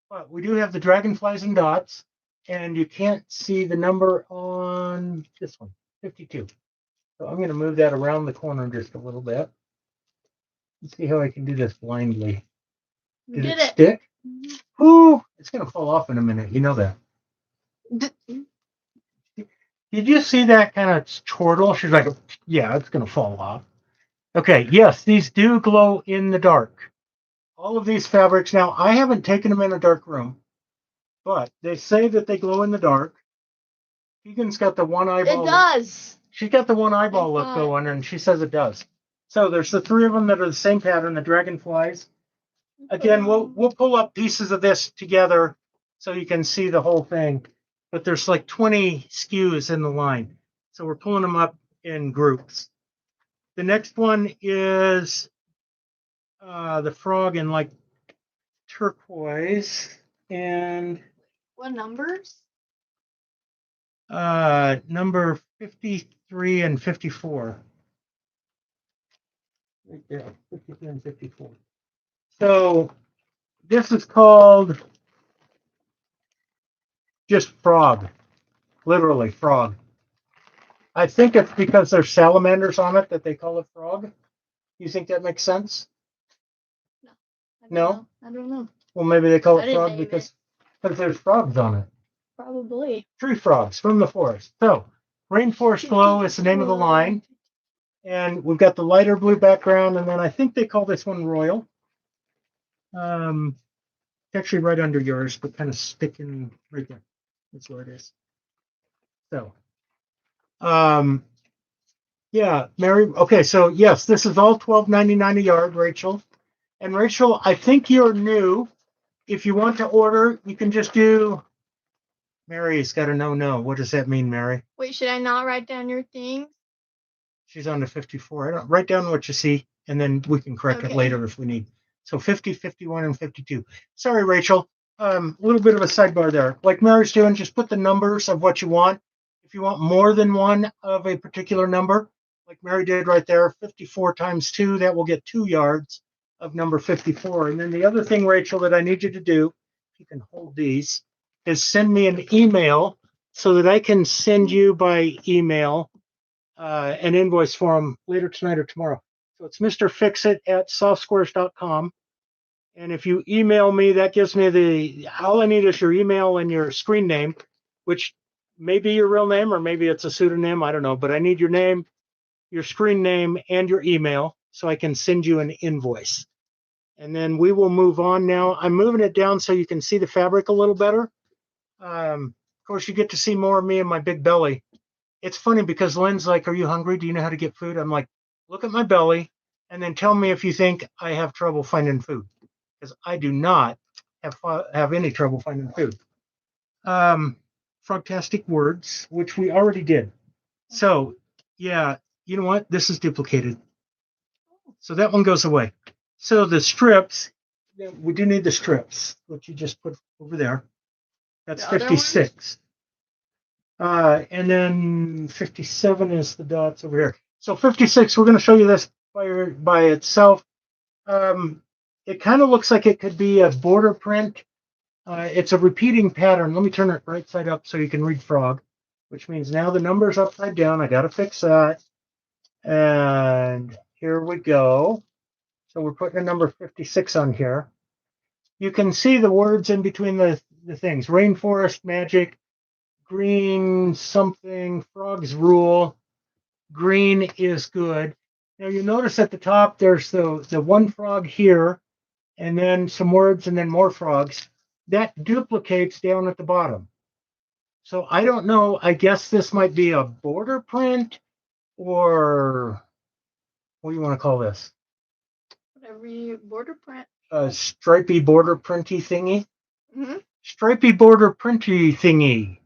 but we do have the dragonflies and dots, and you can't see the number on this one, 52. So I'm going to move that around the corner just a little bit. Let's see how I can do this blindly. You Did it did it. stick? Ooh, it's gonna fall off in a minute. You know that. Did you see that kind of chortle? She's like, yeah, it's gonna fall off. Okay, yes, these do glow in the dark. All of these fabrics. Now, I haven't taken them in a dark room, but they say that they glow in the dark. Keegan's got the one eyeball. It does. She's got the one eyeball Thank look God. going, and she says it does. So there's the three of them that are the same pattern, the dragonflies. Again, we'll pull up pieces of this together so you can see the whole thing. But there's like 20 SKUs in the line, so we're pulling them up in groups. The next one is the frog in like turquoise and What numbers? number 53 and 54. Right there, 53 and 54. So this is called just frog, literally frog. I think it's because there's salamanders on it that they call it frog. You think that makes sense? No? I don't know. Well, maybe they call I it didn't frog name because there's frogs on it. Probably. Tree frogs from the forest. So Rainforest Glow is the name of the line. And we've got the lighter blue background, and then I think they call this one Royal. It's actually right under yours, but kind of sticking right there. That's where it is. So, yeah, Mary. Okay, so yes, this is all $12.99 a yard, Rachel. And Rachel, I think you're new. If you want to order, you can just do. Mary's got a no. What does that mean, Mary? Wait, should I not write down your things? She's on to 54. I don't write down what you see, and then we can correct it Okay. later if we need. So 50, 51, and 52. Sorry, Rachel. A little bit of a sidebar there. Like Mary's doing, just put the numbers of what you want. If you want more than one of a particular number, like Mary did right there, 54 times 2, that will get 2 yards of number 54. And then the other thing, Rachel, that I need you to do, if you can hold these, is send me an email so that I can send you by email an invoice for them later tonight or tomorrow. So it's Mr. Fixit at softsquares.com. And if you email me, that gives me all I need is your email and your screen name, which may be your real name or maybe it's a pseudonym. I don't know, but I need your name, your screen name, and your email so I can send you an invoice. And then we will move on now. I'm moving it down so you can see the fabric a little better. Of course, you get to see more of me and my big belly. It's funny because Lynne's like, are you hungry? Do you know how to get food? I'm like, look at my belly and then tell me if you think I have trouble finding food, because I do not have any trouble finding food. Frogtastic words, which we already did. So yeah, you know what? This is duplicated. So that one goes away. So the strips, we do need the strips, which you just put over there. That's The other 56. And then 57 is the dots over here. So 56, we're going to show you this by itself. It kind of looks like it could be a border print. It's a repeating pattern. Let me turn it right side up so you can read frog, which means now the number's upside down. I got to fix that. And here we go. So we're putting a number 56 on here. You can see the words in between the things. Rainforest, magic, green something, frogs rule, green is good. Now you notice at the top there's the one frog here, and then some words, and then more frogs. That duplicates down at the bottom. So I don't know, I guess this might be a border print, or what do you want to call this? Whatever you border print. A stripy border printy thingy? Mm-hmm. Stripy border printy thingy.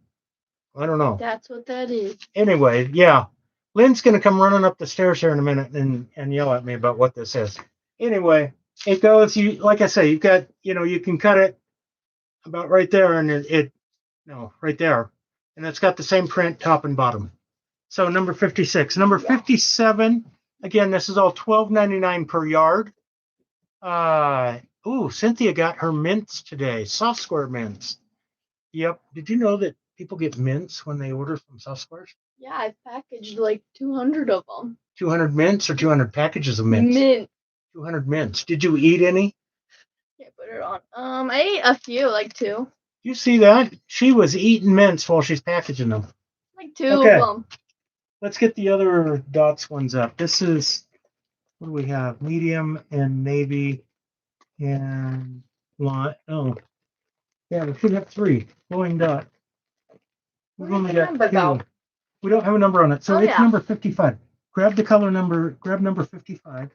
I don't know. That's what that is. Anyway, yeah. Lynne's going to come running up the stairs here in a minute and yell at me about what this is. Anyway, it goes, like I say, you've got, you can cut it about right there and right there. And it's got the same print top and bottom. So number 56. Number 57, again, this is all $12.99 per yard. Cynthia got her mints today, soft square mints. Yep. Did you know that people get mints when they order from soft squares? Yeah, I packaged like 200 of them. 200 mints or 200 packages of mints? Mint. 200 mints. Did you eat any? Can't put it on. I ate a few, like two. You see that? She was eating mints while she's packaging them. Like two Okay. of them. Let's get the other dots ones up. This is, what do we have? Medium and navy and light. Oh, yeah, we should have 3. Glowing dot. We've Where'd only the got number 2. go? We don't have a number on it. So Oh, it's yeah. number 55. Grab the color number, grab number 55,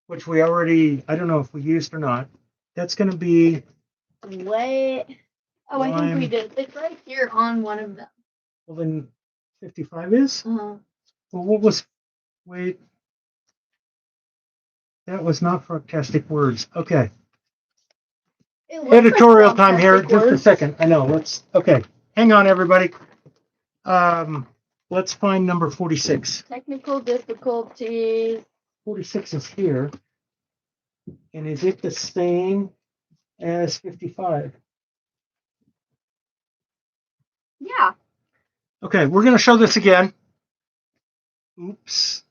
which we already, I don't know if we used or not. That's going to be, Wait. Oh, I think we Lime. did. It's right here on one of them. well, then 55 is? Uh-huh. Well, what was, wait, that was not froctastic words. Okay. It looks like Editorial time here. frosted Just a words. second. I know. Okay. Hang on, everybody. Let's find number 46. Technical difficulties. 46 is here. And is it the same as 55? Yeah. Okay, we're going to show this again. Oops.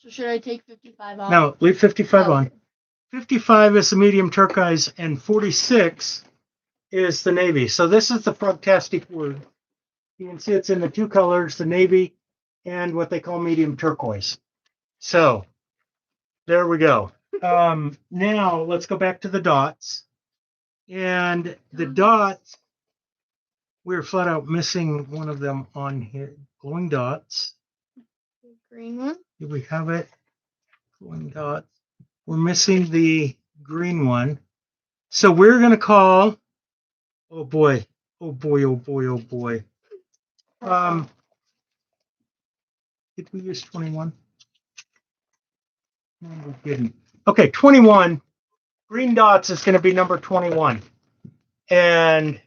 So should I take 55 off? No, leave 55 Oh, on. 55 is the medium turquoise, and 46 is the navy. So this is the frogtastic word. You can see it's in the 2 colors, the navy and what they call medium turquoise. So there we go. Now let's go back to the dots. And the dots, we're flat out missing one of them on here. Glowing dots. Green one. Here we have it. Glowing dots. We're missing the green one. So we're going to call, oh boy, oh boy, oh boy, oh boy. Did we use 21? No, we didn't. Okay, 21. Green dots is going to be number 21. And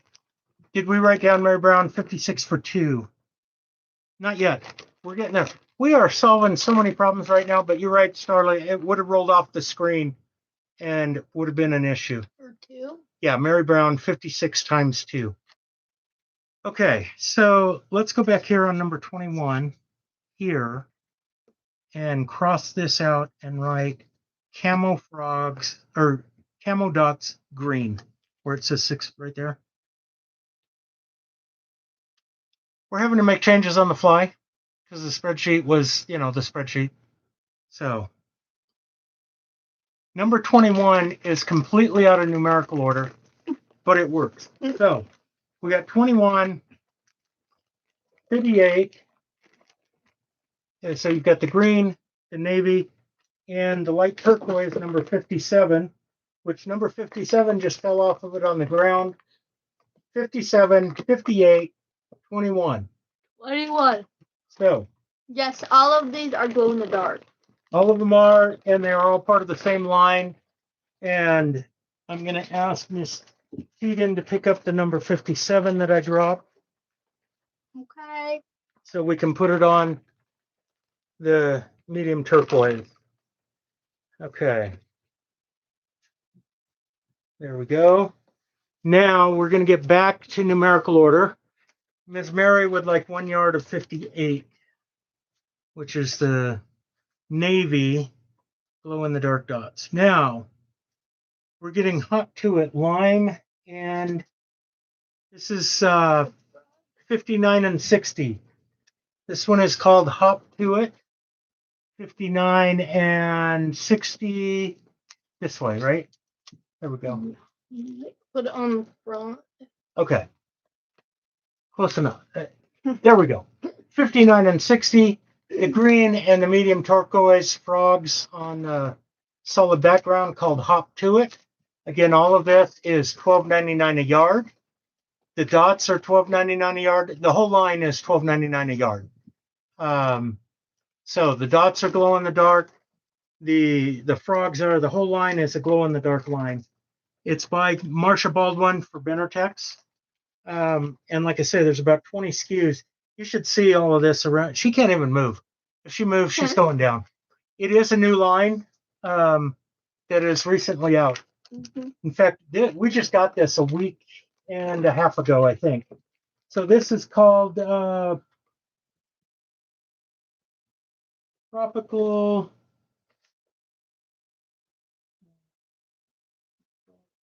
did we write down Mary Brown 56 for 2? Not yet. We're getting there. We are solving so many problems right now, but you're right, Starley. It would have rolled off the screen and would have been an issue. Or 2. Yeah, Mary Brown 56 times 2. Okay, so let's go back here on number 21 here and cross this out and write camo frogs or camo dots green where it says 6 right there. We're having to make changes on the fly because the spreadsheet was, the spreadsheet. So number 21 is completely out of numerical order, but it works. So we got 21, 58. And so you've got the green, the navy, and the light turquoise, number 57, which number 57 just fell off of it on the ground. 57, 58, 21. 21. So Yes, all of these are glow in the dark. all of them are, and they're all part of the same line. And I'm going to ask Miss Keegan to pick up the number 57 that I dropped Okay. so we can put it on the medium turquoise. Okay. There we go. Now we're going to get back to numerical order. Ms. Mary would like 1 yard of 58, which is the navy glow in the dark dots. Now we're getting hot to it, lime, and this is 59 and 60. This one is called hop to it. 59 and 60 this way, right? There we go. Put it on the front. Okay. Close enough. There we go. 59 and 60. The green and the medium turquoise frogs on a solid background called hop to it. Again, all of this is $12.99 a yard. The dots are $12.99 a yard. The whole line is $12.99 a yard. So the dots are glow in the dark. The frogs are, the whole line is a glow in the dark line. It's by Marsha Baldwin for Benartex. And like I say, there's about 20 SKUs. You should see all of this around. She can't even move. If she moves, she's going down. It is a new line that is recently out. Mm-hmm. In fact, we just got this a week and a half ago, I think. So this is called Tropical.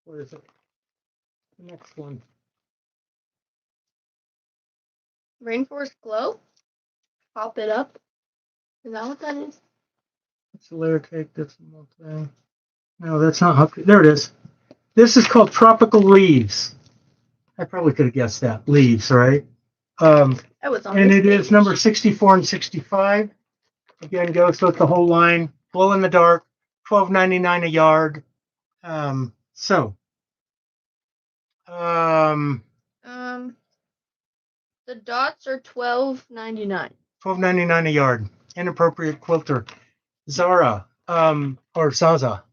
Where is it? The next one. Rainforest Glow. Pop it up. Is that what that is? It's a layer cake. That's the one thing. No, that's not how. There it is. This is called Tropical Leaves. I probably could have guessed that. Leaves, right? That was on And this it is page. number 64 and 65. Again, goes with the whole line. Glow in the dark, $12.99 a yard. So, The dots are $12.99. $12.99 a yard. Inappropriate quilter. Zara, or Zaza.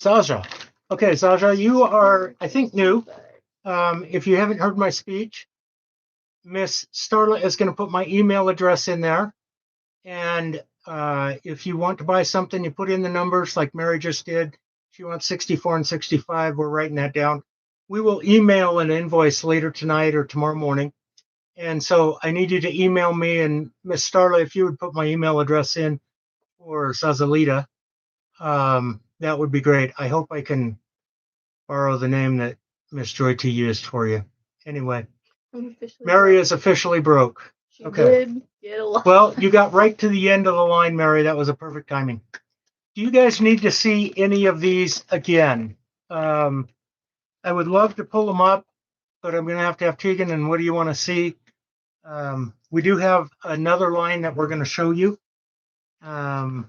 Zaza. Okay, Zaza, you are, I think, new. If you haven't heard my speech, Miss Starla is going to put my email address in there. And if you want to buy something, you put in the numbers like Mary just did. If you want 64 and 65, we're writing that down. We will email an invoice later tonight or tomorrow morning. And so I need you to email me, and Miss Starla, if you would put my email address in for Sazalita, that would be great. I hope I can borrow the name that Miss Joy T used for you. Anyway, Mary is officially broke. She Okay. did get a lot. Well, you got right to the end of the line, Mary. That was a perfect timing. Do you guys need to see any of these again? I would love to pull them up, but I'm going to have Tegan. And what do you want to see? We do have another line that we're going to show you that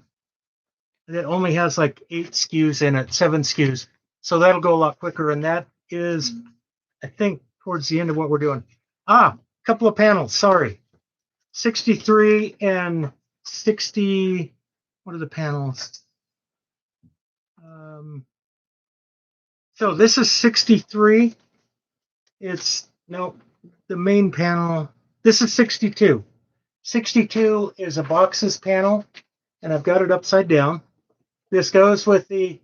only has like 8 SKUs in it, 7 SKUs. So that'll go a lot quicker. And that is, I think, towards the end of what we're doing. A couple of panels. Sorry. 63 and 60. What are the panels? So this is 63. It's no, the main panel. This is 62. 62 is a boxes panel, and I've got it upside down. This goes with the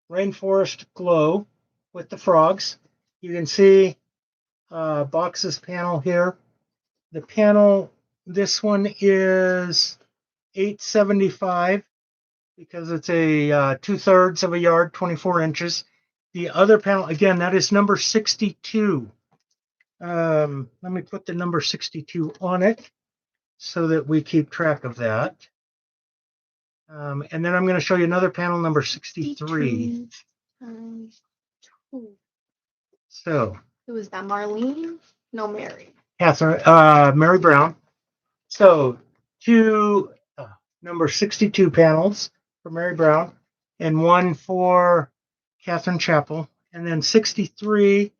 Rainforest Glow with the frogs. You can see boxes panel here. The panel, this one is $8.75 because it's a 2/3 of a yard, 24 inches. The other panel, again, that is number 62. Let me put the number 62 on it so that we keep track of that. And then I'm going to show you another panel, number 63. So, Who was that? Marlene? No, Mary. Catherine, Mary Brown. So, two number 62 panels for Mary Brown and one for Catherine Chappell. And then 63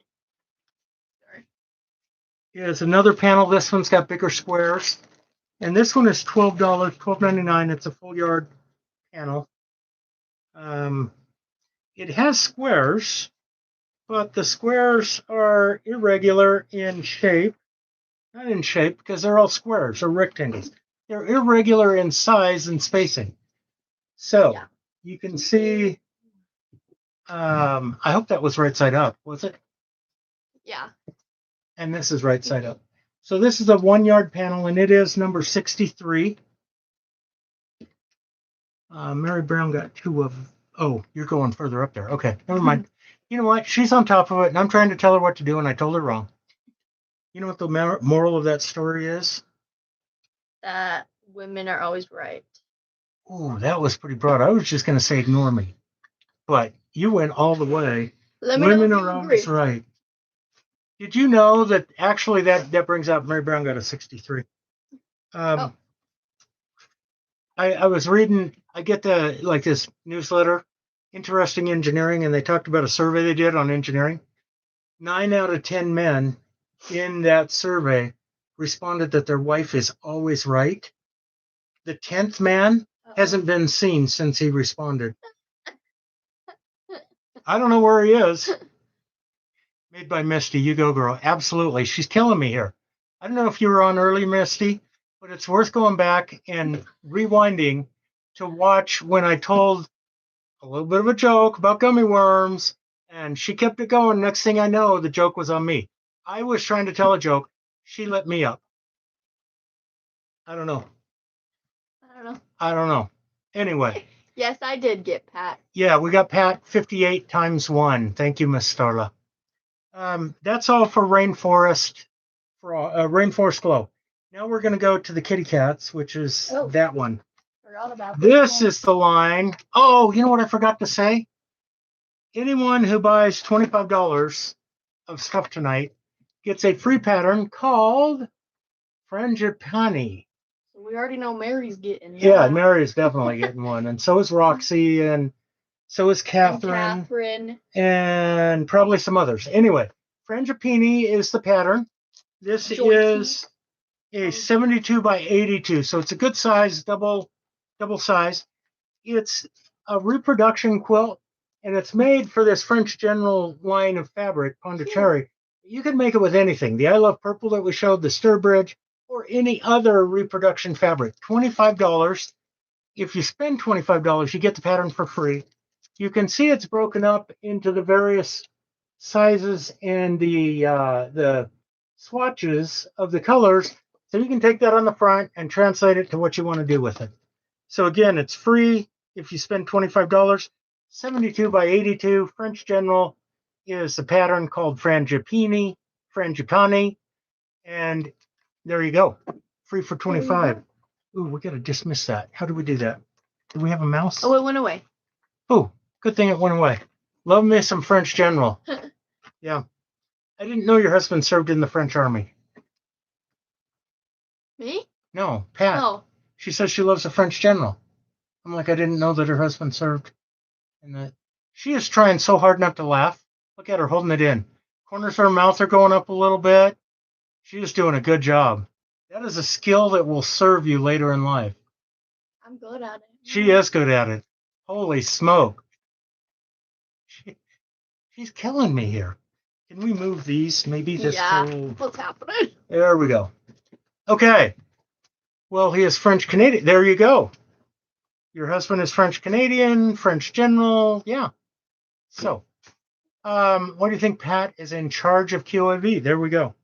is another panel. This one's got bigger squares. And this one is $12, $12.99. It's a full yard panel. It has squares, but the squares are irregular in shape. Not in shape because they're all squares or rectangles. They're irregular in size and spacing. So Yeah. you can see, I hope that was right side up, was it? Yeah. And this is right side up. So this is a 1 yard panel and it is number 63. Mary Brown got 2 of, oh, you're going further up there. Okay, never mind. You know what? She's on top of it and I'm trying to tell her what to do and I told her wrong. You know what the moral of that story is? That women are always right. Oh, that was pretty broad. I was just going to say ignore me. But you went all the way. Let me know Women if are you always agree. right. Did you know that actually that brings out Mary Brown got a 63? I was reading, I get this newsletter, Interesting Engineering, and they talked about a survey they did on engineering. 9 out of 10 men in that survey responded that their wife is always right. The 10th man hasn't been seen since he responded. I don't know where he is. Made by Misty, you go girl. Absolutely. She's killing me here. I don't know if you were on early, Misty, but it's worth going back and rewinding to watch when I told a little bit of a joke about gummy worms and she kept it going. Next thing I know, the joke was on me. I was trying to tell a joke. She lit me up. I don't know. I don't know. I don't know. Anyway, Yes, I did get Pat. yeah, we got Pat 58 times 1. Thank you, Miss Starla. That's all for Rainforest, Rainforest Glow. Now we're going to go to the kitty cats, which is Oh. that one. Forgot about This one. is the line. Oh, you know what I forgot to say? Anyone who buys $25 of stuff tonight gets a free pattern called Frangipani. So we already know Mary's getting that. Yeah, Mary is definitely getting one, and so is Roxy, and so is And Catherine, Catherine. and probably some others. Anyway, Frangipani is the pattern. This Jointy. is a 72 by 82, so it's a good size, double size. It's a reproduction quilt, and it's made for this French General line of fabric, Pondicherry. You can make it with anything. The I Love Purple that we showed, the Sturbridge, or any other reproduction fabric. $25. If you spend $25, you get the pattern for free. You can see it's broken up into the various sizes and the swatches of the colors. So you can take that on the front and translate it to what you want to do with it. So again, it's free if you spend $25. 72 by 82 French General is the pattern called Frangipani, and there you go. Free for 25. Ooh, we got to dismiss that. How do we do that? Do we have a mouse? Oh, it went away. Oh, good thing it went away. Love me some French General. Yeah. I didn't know your husband served in the French army. Me? No, Pat. Oh. She says she loves a French General. I'm like, I didn't know that her husband served. And she is trying so hard not to laugh. Look at her holding it in. Corners of her mouth are going up a little bit. She is doing a good job. That is a skill that will serve you later in life. I'm good at it. She is good at it. Holy smoke. She's killing me here. Can we move these? Maybe this whole... What's happening? There we go. Okay. Well, he is French Canadian. There you go. Your husband is French Canadian, French General. Yeah. So, what do you think? Pat is in charge of QOV. There we go.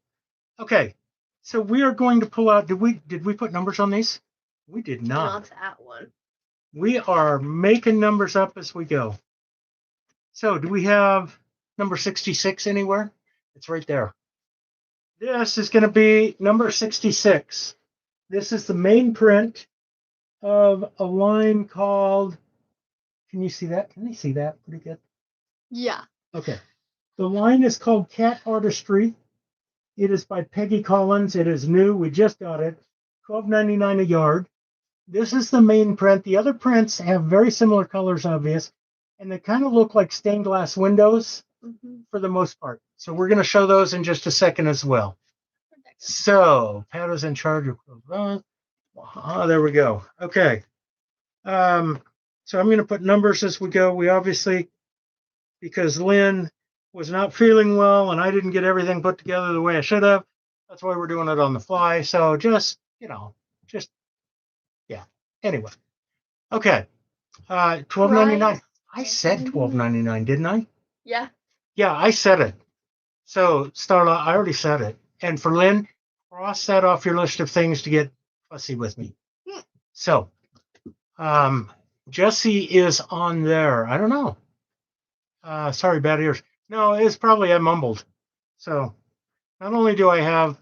Okay. So we are going to pull out. Did we put numbers on these? We did not. Not that one. We are making numbers up as we go. So do we have number 66 anywhere? It's right there. This is going to be number 66. This is the main print of a line called, can you see that? Can they see that pretty good? Yeah. Okay. The line is called Cat Artistry. It is by Peggy Collins. It is new. We just got it. $12.99 a yard. This is the main print. The other prints have very similar colors, obvious, and they kind of look like stained glass windows for the most part. So we're going to show those in just a second as well. So Pat is in charge of. There we go. Okay. So I'm going to put numbers as we go. We obviously, because Lynn was not feeling well and I didn't get everything put together the way I should have. That's why we're doing it on the fly. So just, yeah. Anyway. Okay. $12.99. I said $12.99, didn't I? Yeah. Yeah, I said it. So, Starla, I already said it. And for Lynn, cross that off your list of things to get fussy with me. So, Jesse is on there. I don't know. Sorry, bad ears. No, it's probably I mumbled. So, not only do I have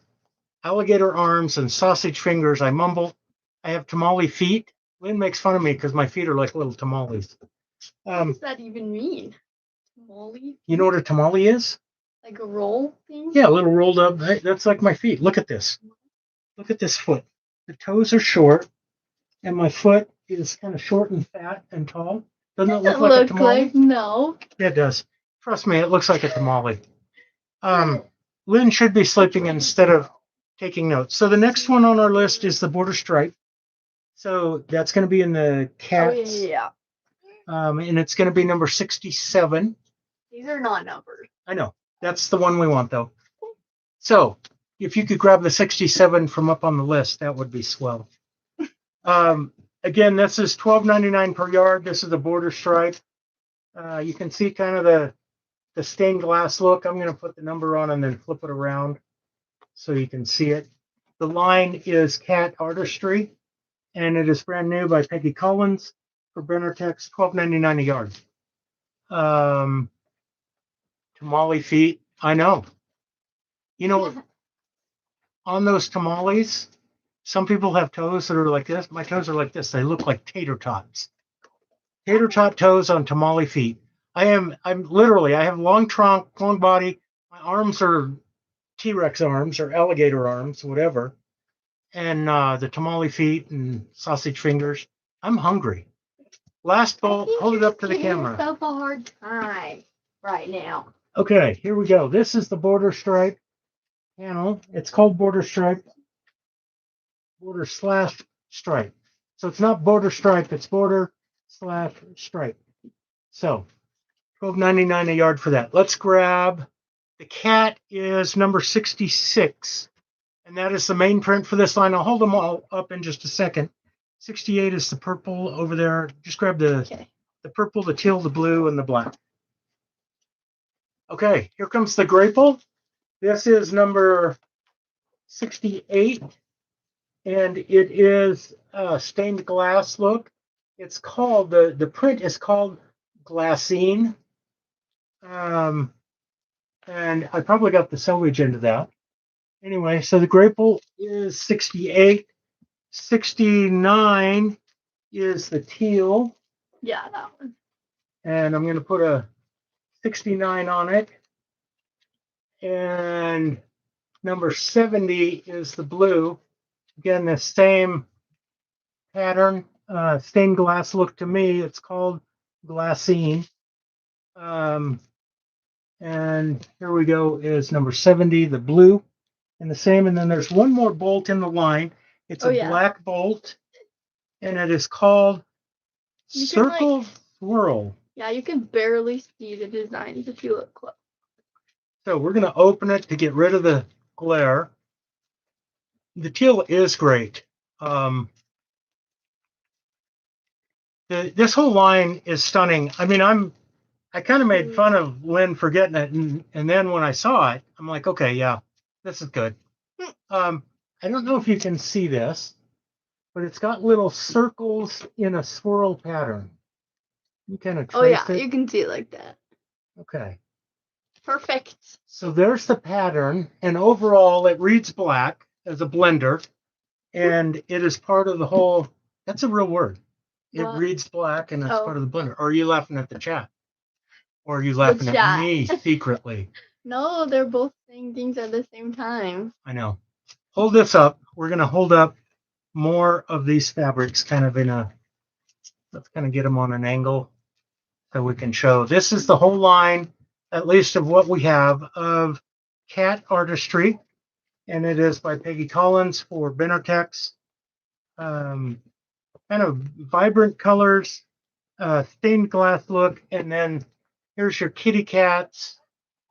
alligator arms and sausage fingers, I mumble. I have tamale feet. Lynn makes fun of me because my feet are like little tamales. What does that even mean? Tamale? You know what a tamale is? Like a roll thing? Yeah, a little rolled up. Hey, that's like my feet. Look at this. Look at this foot. The toes are short, and my foot is kind of short and fat and tall. Doesn't it look like a tamale? No. Yeah, it does. Trust me, it looks like a tamale. Lynn should be sleeping instead of taking notes. So the next one on our list is the border stripe. So that's going to be in the cats. Oh, yeah. And it's going to be number 67. These are not numbered. I know. That's the one we want, though. So if you could grab the 67 from up on the list, that would be swell. Again, this is $12.99 per yard. This is the border stripe. You can see kind of the stained glass look. I'm going to put the number on and then flip it around so you can see it. The line is Cat Artistry, and it is brand new by Peggy Collins for Brennertex, $12.99 a yard. Tamale feet, I know. You know, on those tamales, some people have toes that are like this. My toes are like this. They look like tater tots. Tater tot toes on tamale feet. I'm literally, I have long trunk, long body. My arms are T-Rex arms or alligator arms, whatever. And the tamale feet and sausage fingers. I'm hungry. Last bolt, hold it up to the camera. Yourself a hard time right now. Okay, here we go. This is the border stripe panel. It's called border stripe. Border slash stripe. So it's not border stripe, it's border slash stripe. So $12.99 a yard for that. Let's grab the cat is number 66. And that is the main print for this line. I'll hold them all up in just a second. 68 is the purple over there. Just grab the purple, the teal, the blue, and the black. Okay, here comes the Grapple. This is number 68. And it is a stained glass look. It's called, the print is called Glassine. And I probably got the selvage into that. Anyway, so the Grapple is 68. 69 is the teal. Yeah, that one. And I'm going to put a 69 on it. And number 70 is the blue. Again, the same pattern, stained glass look to me. It's called Glassine. And here we go is number 70, the blue, and the same. And then there's one more bolt in the line. It's a black bolt, and it is called Circle Swirl. Yeah, you can barely see the designs if you look close. So we're going to open it to get rid of the glare. The teal is great. This whole line is stunning. I mean, I kind of made fun of Lynne for getting it, and then when I saw it, I'm like, okay, yeah, this is good. I don't know if you can see this, but it's got little circles in a swirl pattern. You kind of trace it. You can see it like that. Okay. Perfect. So there's the pattern, and overall it reads black as a blender, and it is part of the whole, that's a real word. It reads black, and it's part of the blender. Or are you laughing at the chat? Or are you laughing at me secretly? No, they're both saying things at the same time. I know. Hold this up. We're going to hold up more of these fabrics kind of in a, let's kind of get them on an angle so we can show. This is the whole line, at least of what we have, of Cat Artistry. And it is by Peggy Collins for Brennertex. Kind of vibrant colors, stained glass look, and then here's your kitty cats.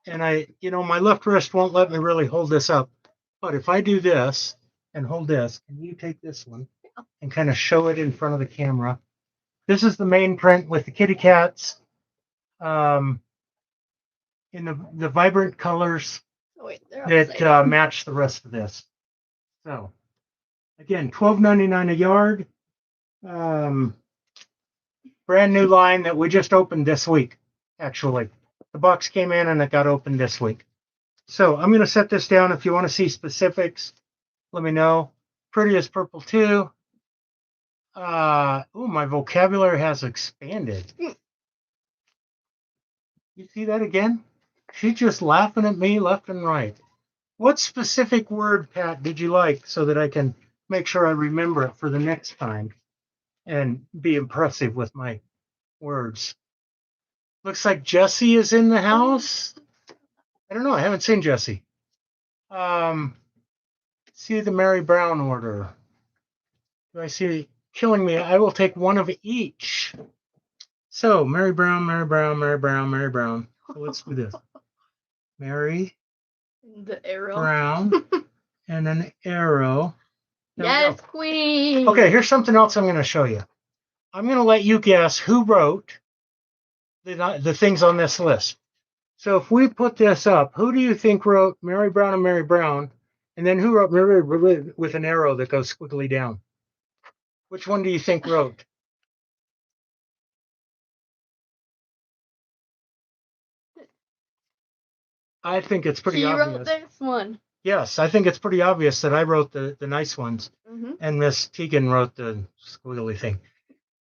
And my left wrist won't let me really hold this up. But if I do this and hold this, can you take this one and kind of show it in front of the camera? This is the main print with the kitty cats in the vibrant colors that match the rest of this. So again, $12.99 a yard. Brand new line that we just opened this week, actually. The box came in and it got opened this week. So I'm going to set this down. If you want to see specifics, let me know. Pretty as purple too. Oh, my vocabulary has expanded. You see that again? She's just laughing at me left and right. What specific word, Pat, did you like so that I can make sure I remember it for the next time and be impressive with my words? Looks like Jesse is in the house. I don't know. I haven't seen Jesse. See the Mary Brown order. Do I see killing me? I will take one of each. So Mary Brown, Mary Brown, Mary Brown, Mary Brown. So let's do this. Mary the arrow. Brown and an arrow. Yes, queen. Okay, here's something else I'm going to show you. I'm going to let you guess who wrote the things on this list. So if we put this up, who do you think wrote Mary Brown and Mary Brown? And then who wrote Mary with an arrow that goes squiggly down? Which one do you think wrote? I think it's pretty She obvious. wrote this one. Yes, I think it's pretty obvious that I wrote the nice ones, Mm-hmm. and Miss Tegan wrote the squiggly thing.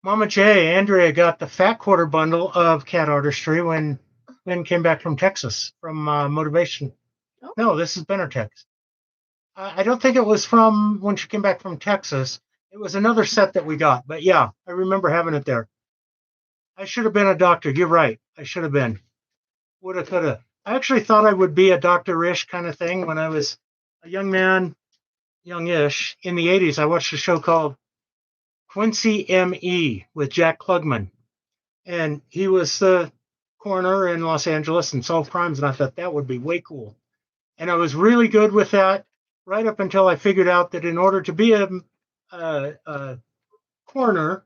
Mama J, Andrea got the fat quarter bundle of cat artistry when Lynne came back from Texas, from Motivation. Oh. No, this is Benartex. I don't think it was from when she came back from Texas. It was another set that we got. But yeah, I remember having it there. I should have been a doctor. You're right. I should have been. Woulda, coulda. I actually thought I would be a doctor-ish kind of thing when I was a young man, youngish. In the 80s, I watched a show called Quincy M.E. with Jack Klugman. And he was the coroner in Los Angeles and solved crimes. And I thought that would be way cool. And I was really good with that right up until I figured out that in order to be a coroner,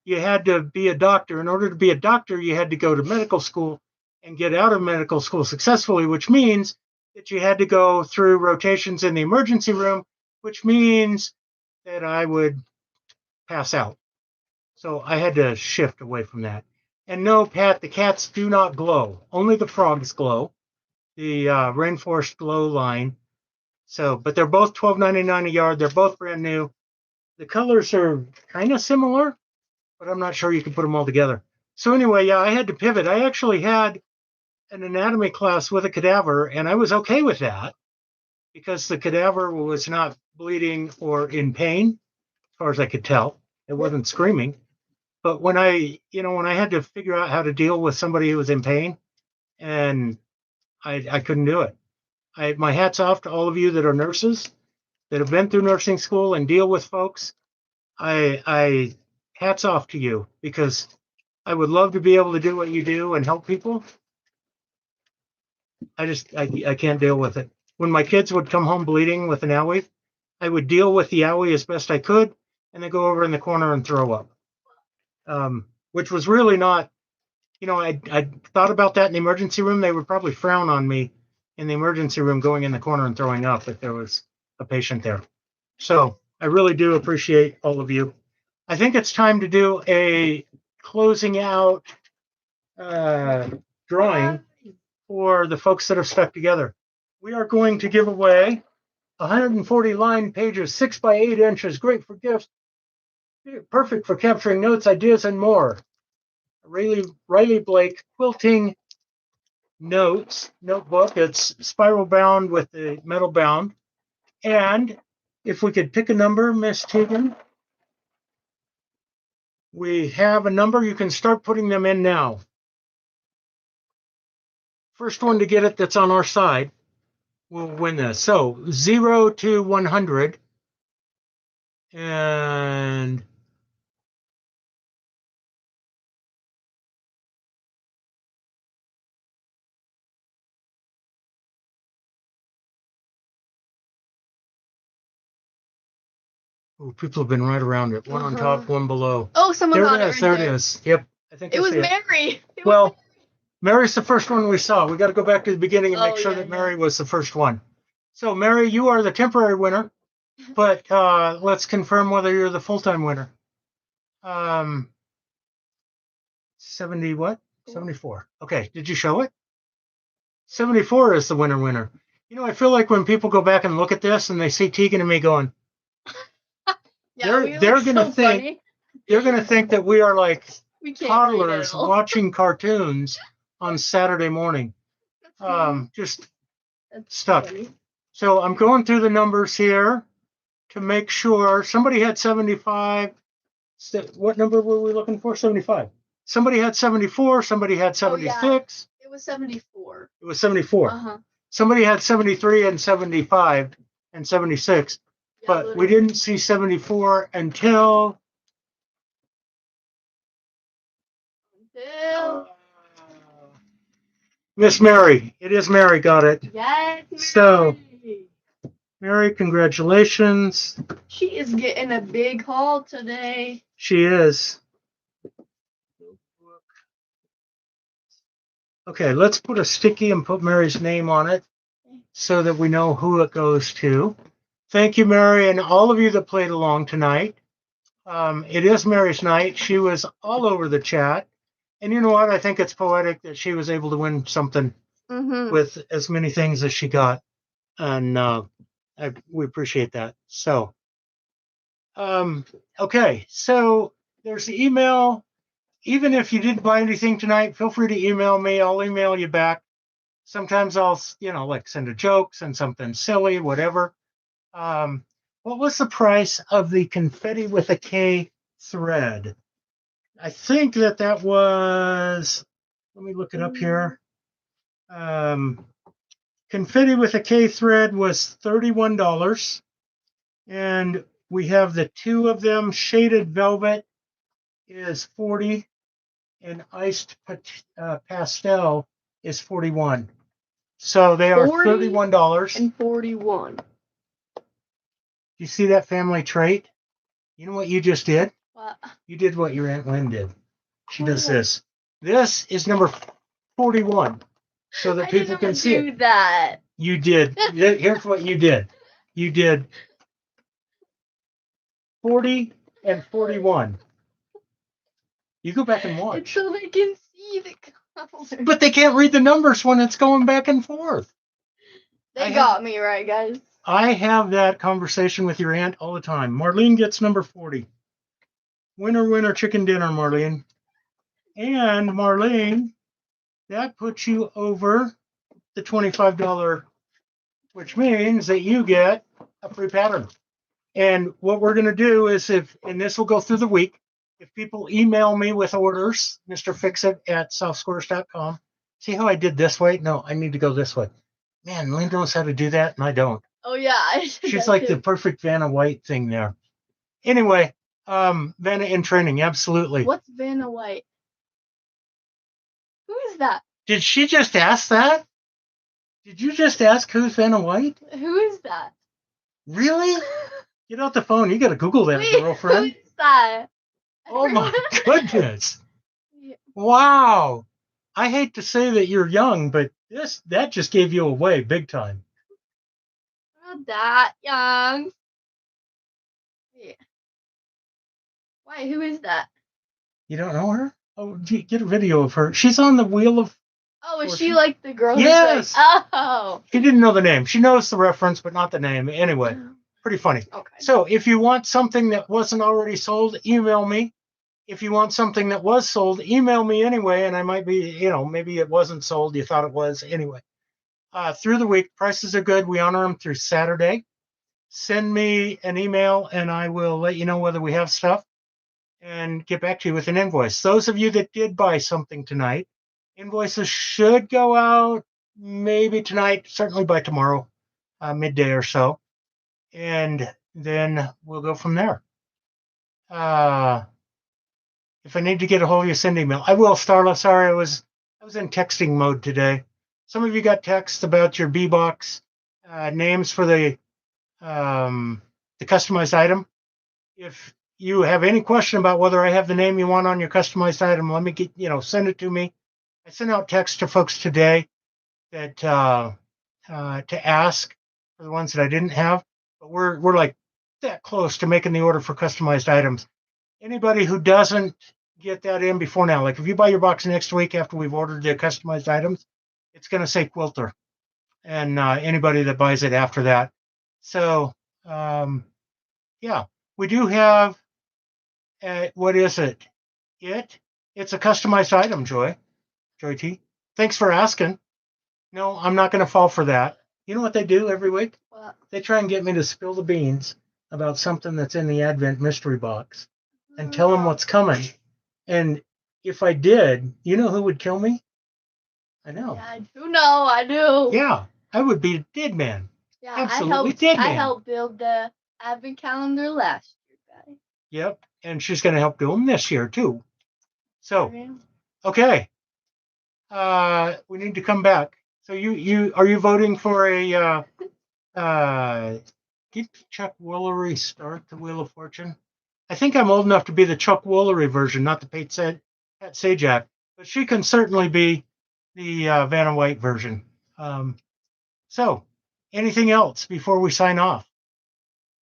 you had to be a doctor. In order to be a doctor, you had to go to medical school and get out of medical school successfully, which means that you had to go through rotations in the emergency room, which means that I would pass out. So I had to shift away from that. And no, Pat, the cats do not glow. Only the frogs glow. The Rainforest Glow line. So, but they're both $12.99 a yard. They're both brand new. The colors are kind of similar, but I'm not sure you can put them all together. So anyway, yeah, I had to pivot. I actually had an anatomy class with a cadaver, and I was okay with that because the cadaver was not bleeding or in pain, as far as I could tell. It wasn't screaming. But when I had to figure out how to deal with somebody who was in pain, and I couldn't do it. My hat's off to all of you that are nurses that have been through nursing school and deal with folks. I hats off to you because I would love to be able to do what you do and help people. I can't deal with it. When my kids would come home bleeding with an owie, I would deal with the owie as best I could and then go over in the corner and throw up. Which was really not, I thought about that in the emergency room. They would probably frown on me in the emergency room going in the corner and throwing up if there was a patient there. So I really do appreciate all of you. I think it's time to do a closing out drawing for the folks that have stuck together. We are going to give away 140 line pages, 6 by 8 inches, great for gifts, perfect for capturing notes, ideas, and more. Riley Blake Quilting Notes notebook. It's spiral bound with the metal bound. And if we could pick a number, Miss Tegan. We have a number. You can start putting them in now. First one to get it that's on our side will win this. So 0 to 100. And people have been right around it. One on top, one below. Oh, someone got it right There it is. Yep. I think It I was see Mary. Well, Mary's the first one we saw. We got to go back to the beginning and make sure yeah, that Mary was the first one. So, Mary, you are the temporary winner, but let's confirm whether you're the full-time winner. 70 what? 74. Okay, did you show it? 74 is the winner. I feel like when people go back and look at this and they see Tegan and me going, they're gonna think that we are like toddlers watching cartoons on Saturday morning. Just stuck. Funny. So I'm going through the numbers here to make sure somebody had 75. What number were we looking for? 75. Somebody had 74. Somebody had 76. Oh, yeah. It was 74. It was 74. Uh-huh. Somebody had 73 and 75 and 76, Yeah, but literally. we didn't see 74 until Miss Mary. It is Mary got it. Yes, Mary. So, Mary, congratulations. She is getting a big haul today. She is. Okay, let's put a sticky and put Mary's name on it so that we know who it goes to. Thank you, Mary, and all of you that played along tonight. It is Mary's night. She was all over the chat. And you know what? I think it's poetic that she was able to win something with as many things as she got. And we appreciate that. So, okay. So there's the email. Even if you didn't buy anything tonight, feel free to email me. I'll email you back. Sometimes I'll, like send a joke, send something silly, whatever. What was the price of the confetti with a K thread? I think that was, let me look it up here. Confetti with a K thread was $31. And we have the two of them. Shaded velvet is $40, and iced pastel is $41. So they are $31 and 41. You see that family trait? You know what you just did? What? You did what your Aunt Lynne did. She does this. This is number 41, so that people can see it. I didn't do that. You did. Here's what you did. You did 40 and 41. You go back and watch. It's so they can see the colors. But they can't read the numbers when it's going back and forth. They got me right, guys. I have that conversation with your aunt all the time. Marlene gets number 40. Winner, winner, chicken dinner, Marlene. And Marlene, that puts you over the $25, which means that you get a free pattern. And what we're going to do is and this will go through the week, if people email me with orders, Mr. Fixit at softsquares.com. See how I did this way? No, I need to go this way. Man, Lynn knows how to do that, and I don't. Oh, yeah. She's like the perfect Vanna White thing there. Anyway, Vanna in training, absolutely. What's Vanna White? Who is that? Did she just ask that? Did you just ask who's Vanna White? Who is that? Really? Get out the phone. You got to Google that, girlfriend. Who is that? Oh my goodness. Yeah. Wow. I hate to say that you're young, but that just gave you away big time. Not that young. Yeah. Why? Who is that? You don't know her? Oh, get a video of her. She's on the Wheel of... Oh, is she like the girl? Yes. Who's like, oh. She didn't know the name. She knows the reference, but not the name. Anyway, pretty funny. Okay. So if you want something that wasn't already sold, email me. If you want something that was sold, email me anyway, and I might be, maybe it wasn't sold. You thought it was anyway. Through the week, prices are good. We honor them through Saturday. Send me an email, and I will let you know whether we have stuff and get back to you with an invoice. Those of you that did buy something tonight, invoices should go out maybe tonight, certainly by tomorrow, midday or so. And then we'll go from there. If I need to get a hold of you, send email. I will, Starla. Sorry, I was in texting mode today. Some of you got texts about your B-Box names for the customized item. If you have any question about whether I have the name you want on your customized item, let me send it to me. I sent out text to folks today that to ask for the ones that I didn't have, but we're like that close to making the order for customized items. Anybody who doesn't get that in before now, like if you buy your box next week after we've ordered the customized items, it's going to say quilter, and anybody that buys it after that. So yeah, we do have. What is it? It's a customized item, Joy T. Thanks for asking. No, I'm not going to fall for that. You know what they do every week? What? They try and get me to spill the beans about something that's in the Advent mystery box and tell them what's coming. And if I did, you know who would kill me? I know. Yeah, I do know. I do. Yeah, I would be a dead man. Yeah, Absolutely dead man. I helped build the advent calendar last year, guys. Yep, and she's going to help do them this year too. So, okay. We need to come back. So you are you voting for a did Chuck Woolery start the Wheel of Fortune? I think I'm old enough to be the Chuck Woolery version, not the Pat Sajak, but she can certainly be the Vanna White version. So anything else before we sign off?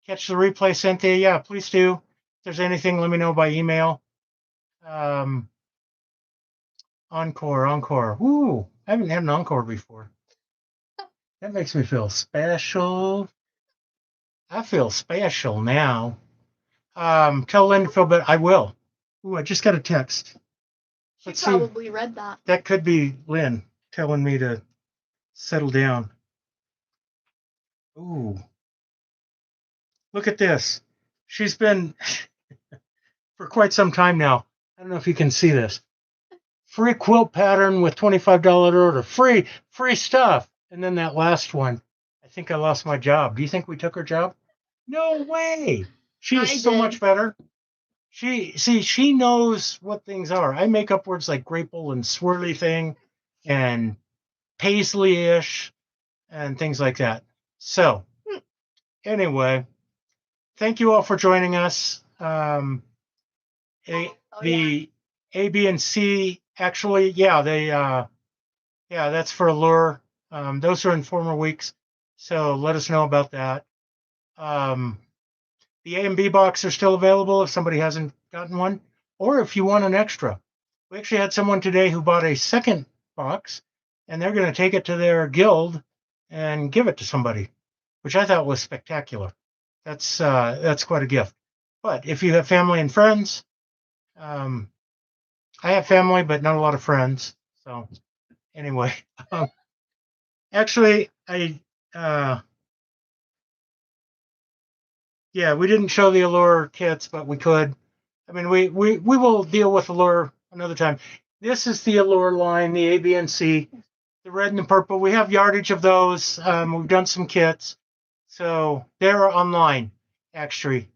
catch the replay, Cynthia, yeah, please do. If there's anything, let me know by email. Encore. Ooh, I haven't had an encore before. That makes me feel special. I feel special now. Tell Lynn to feel better. I will. Ooh, I just got a text. She Let's see. probably read that. That could be Lynn telling me to settle down. Ooh. Look at this. She's been for quite some time now. I don't know if you can see this. Free quilt pattern with $25 order. Free stuff. And then that last one. I think I lost my job. Do you think we took her job? No way. She is so much better. She knows what things are. I make up words like grapple and swirly thing and paisley-ish and things like that. So anyway, thank you all for joining us. The A, B, and C actually, that's for Allure. Those are in former weeks, so let us know about that. The A and B box are still available if somebody hasn't gotten one, or if you want an extra. We actually had someone today who bought a second box, and they're going to take it to their guild and give it to somebody, which I thought was spectacular. That's quite a gift. But if you have family and friends, I have family, but not a lot of friends. So anyway, actually, we didn't show the Allure kits, but we could. I mean, we will deal with Allure another time. This is the Allure line, the A, B, and C, the red and the purple. We have yardage of those. We've done some kits. So they're online, actually.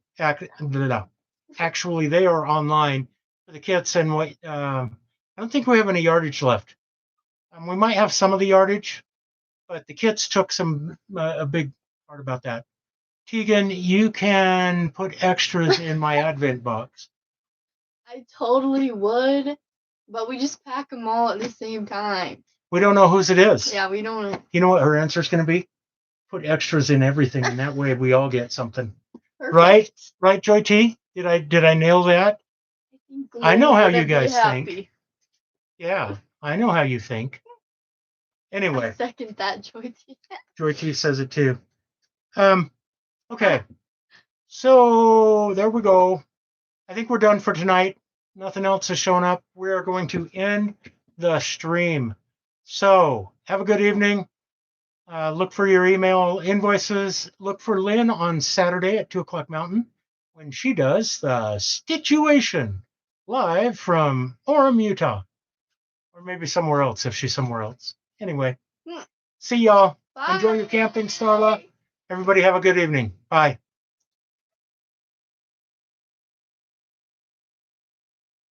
Actually, they are online for the kits. And I don't think we have any yardage left. We might have some of the yardage, but the kits took a big part about that. Tegan, you can put extras in my Advent box. I totally would, but we just pack them all at the same time. We don't know whose it is. Yeah, we don't. You know what her answer is going to be? Put extras in everything, and that way we all get something. Perfect. Right, Joy T? Did I nail that? I know how you guys think. Yeah, I know how you think. Anyway. I second that, Joy T. Joy T says it too. Okay. So there we go. I think we're done for tonight. Nothing else has shown up. We are going to end the stream. So have a good evening. Look for your email invoices. Look for Lynn on Saturday at 2 o'clock Mountain when she does the stitch-uation live from Orem, Utah. Or maybe somewhere else if she's somewhere else. Anyway, see y'all. Bye. Enjoy your camping, Starla. Everybody have a good evening. Bye.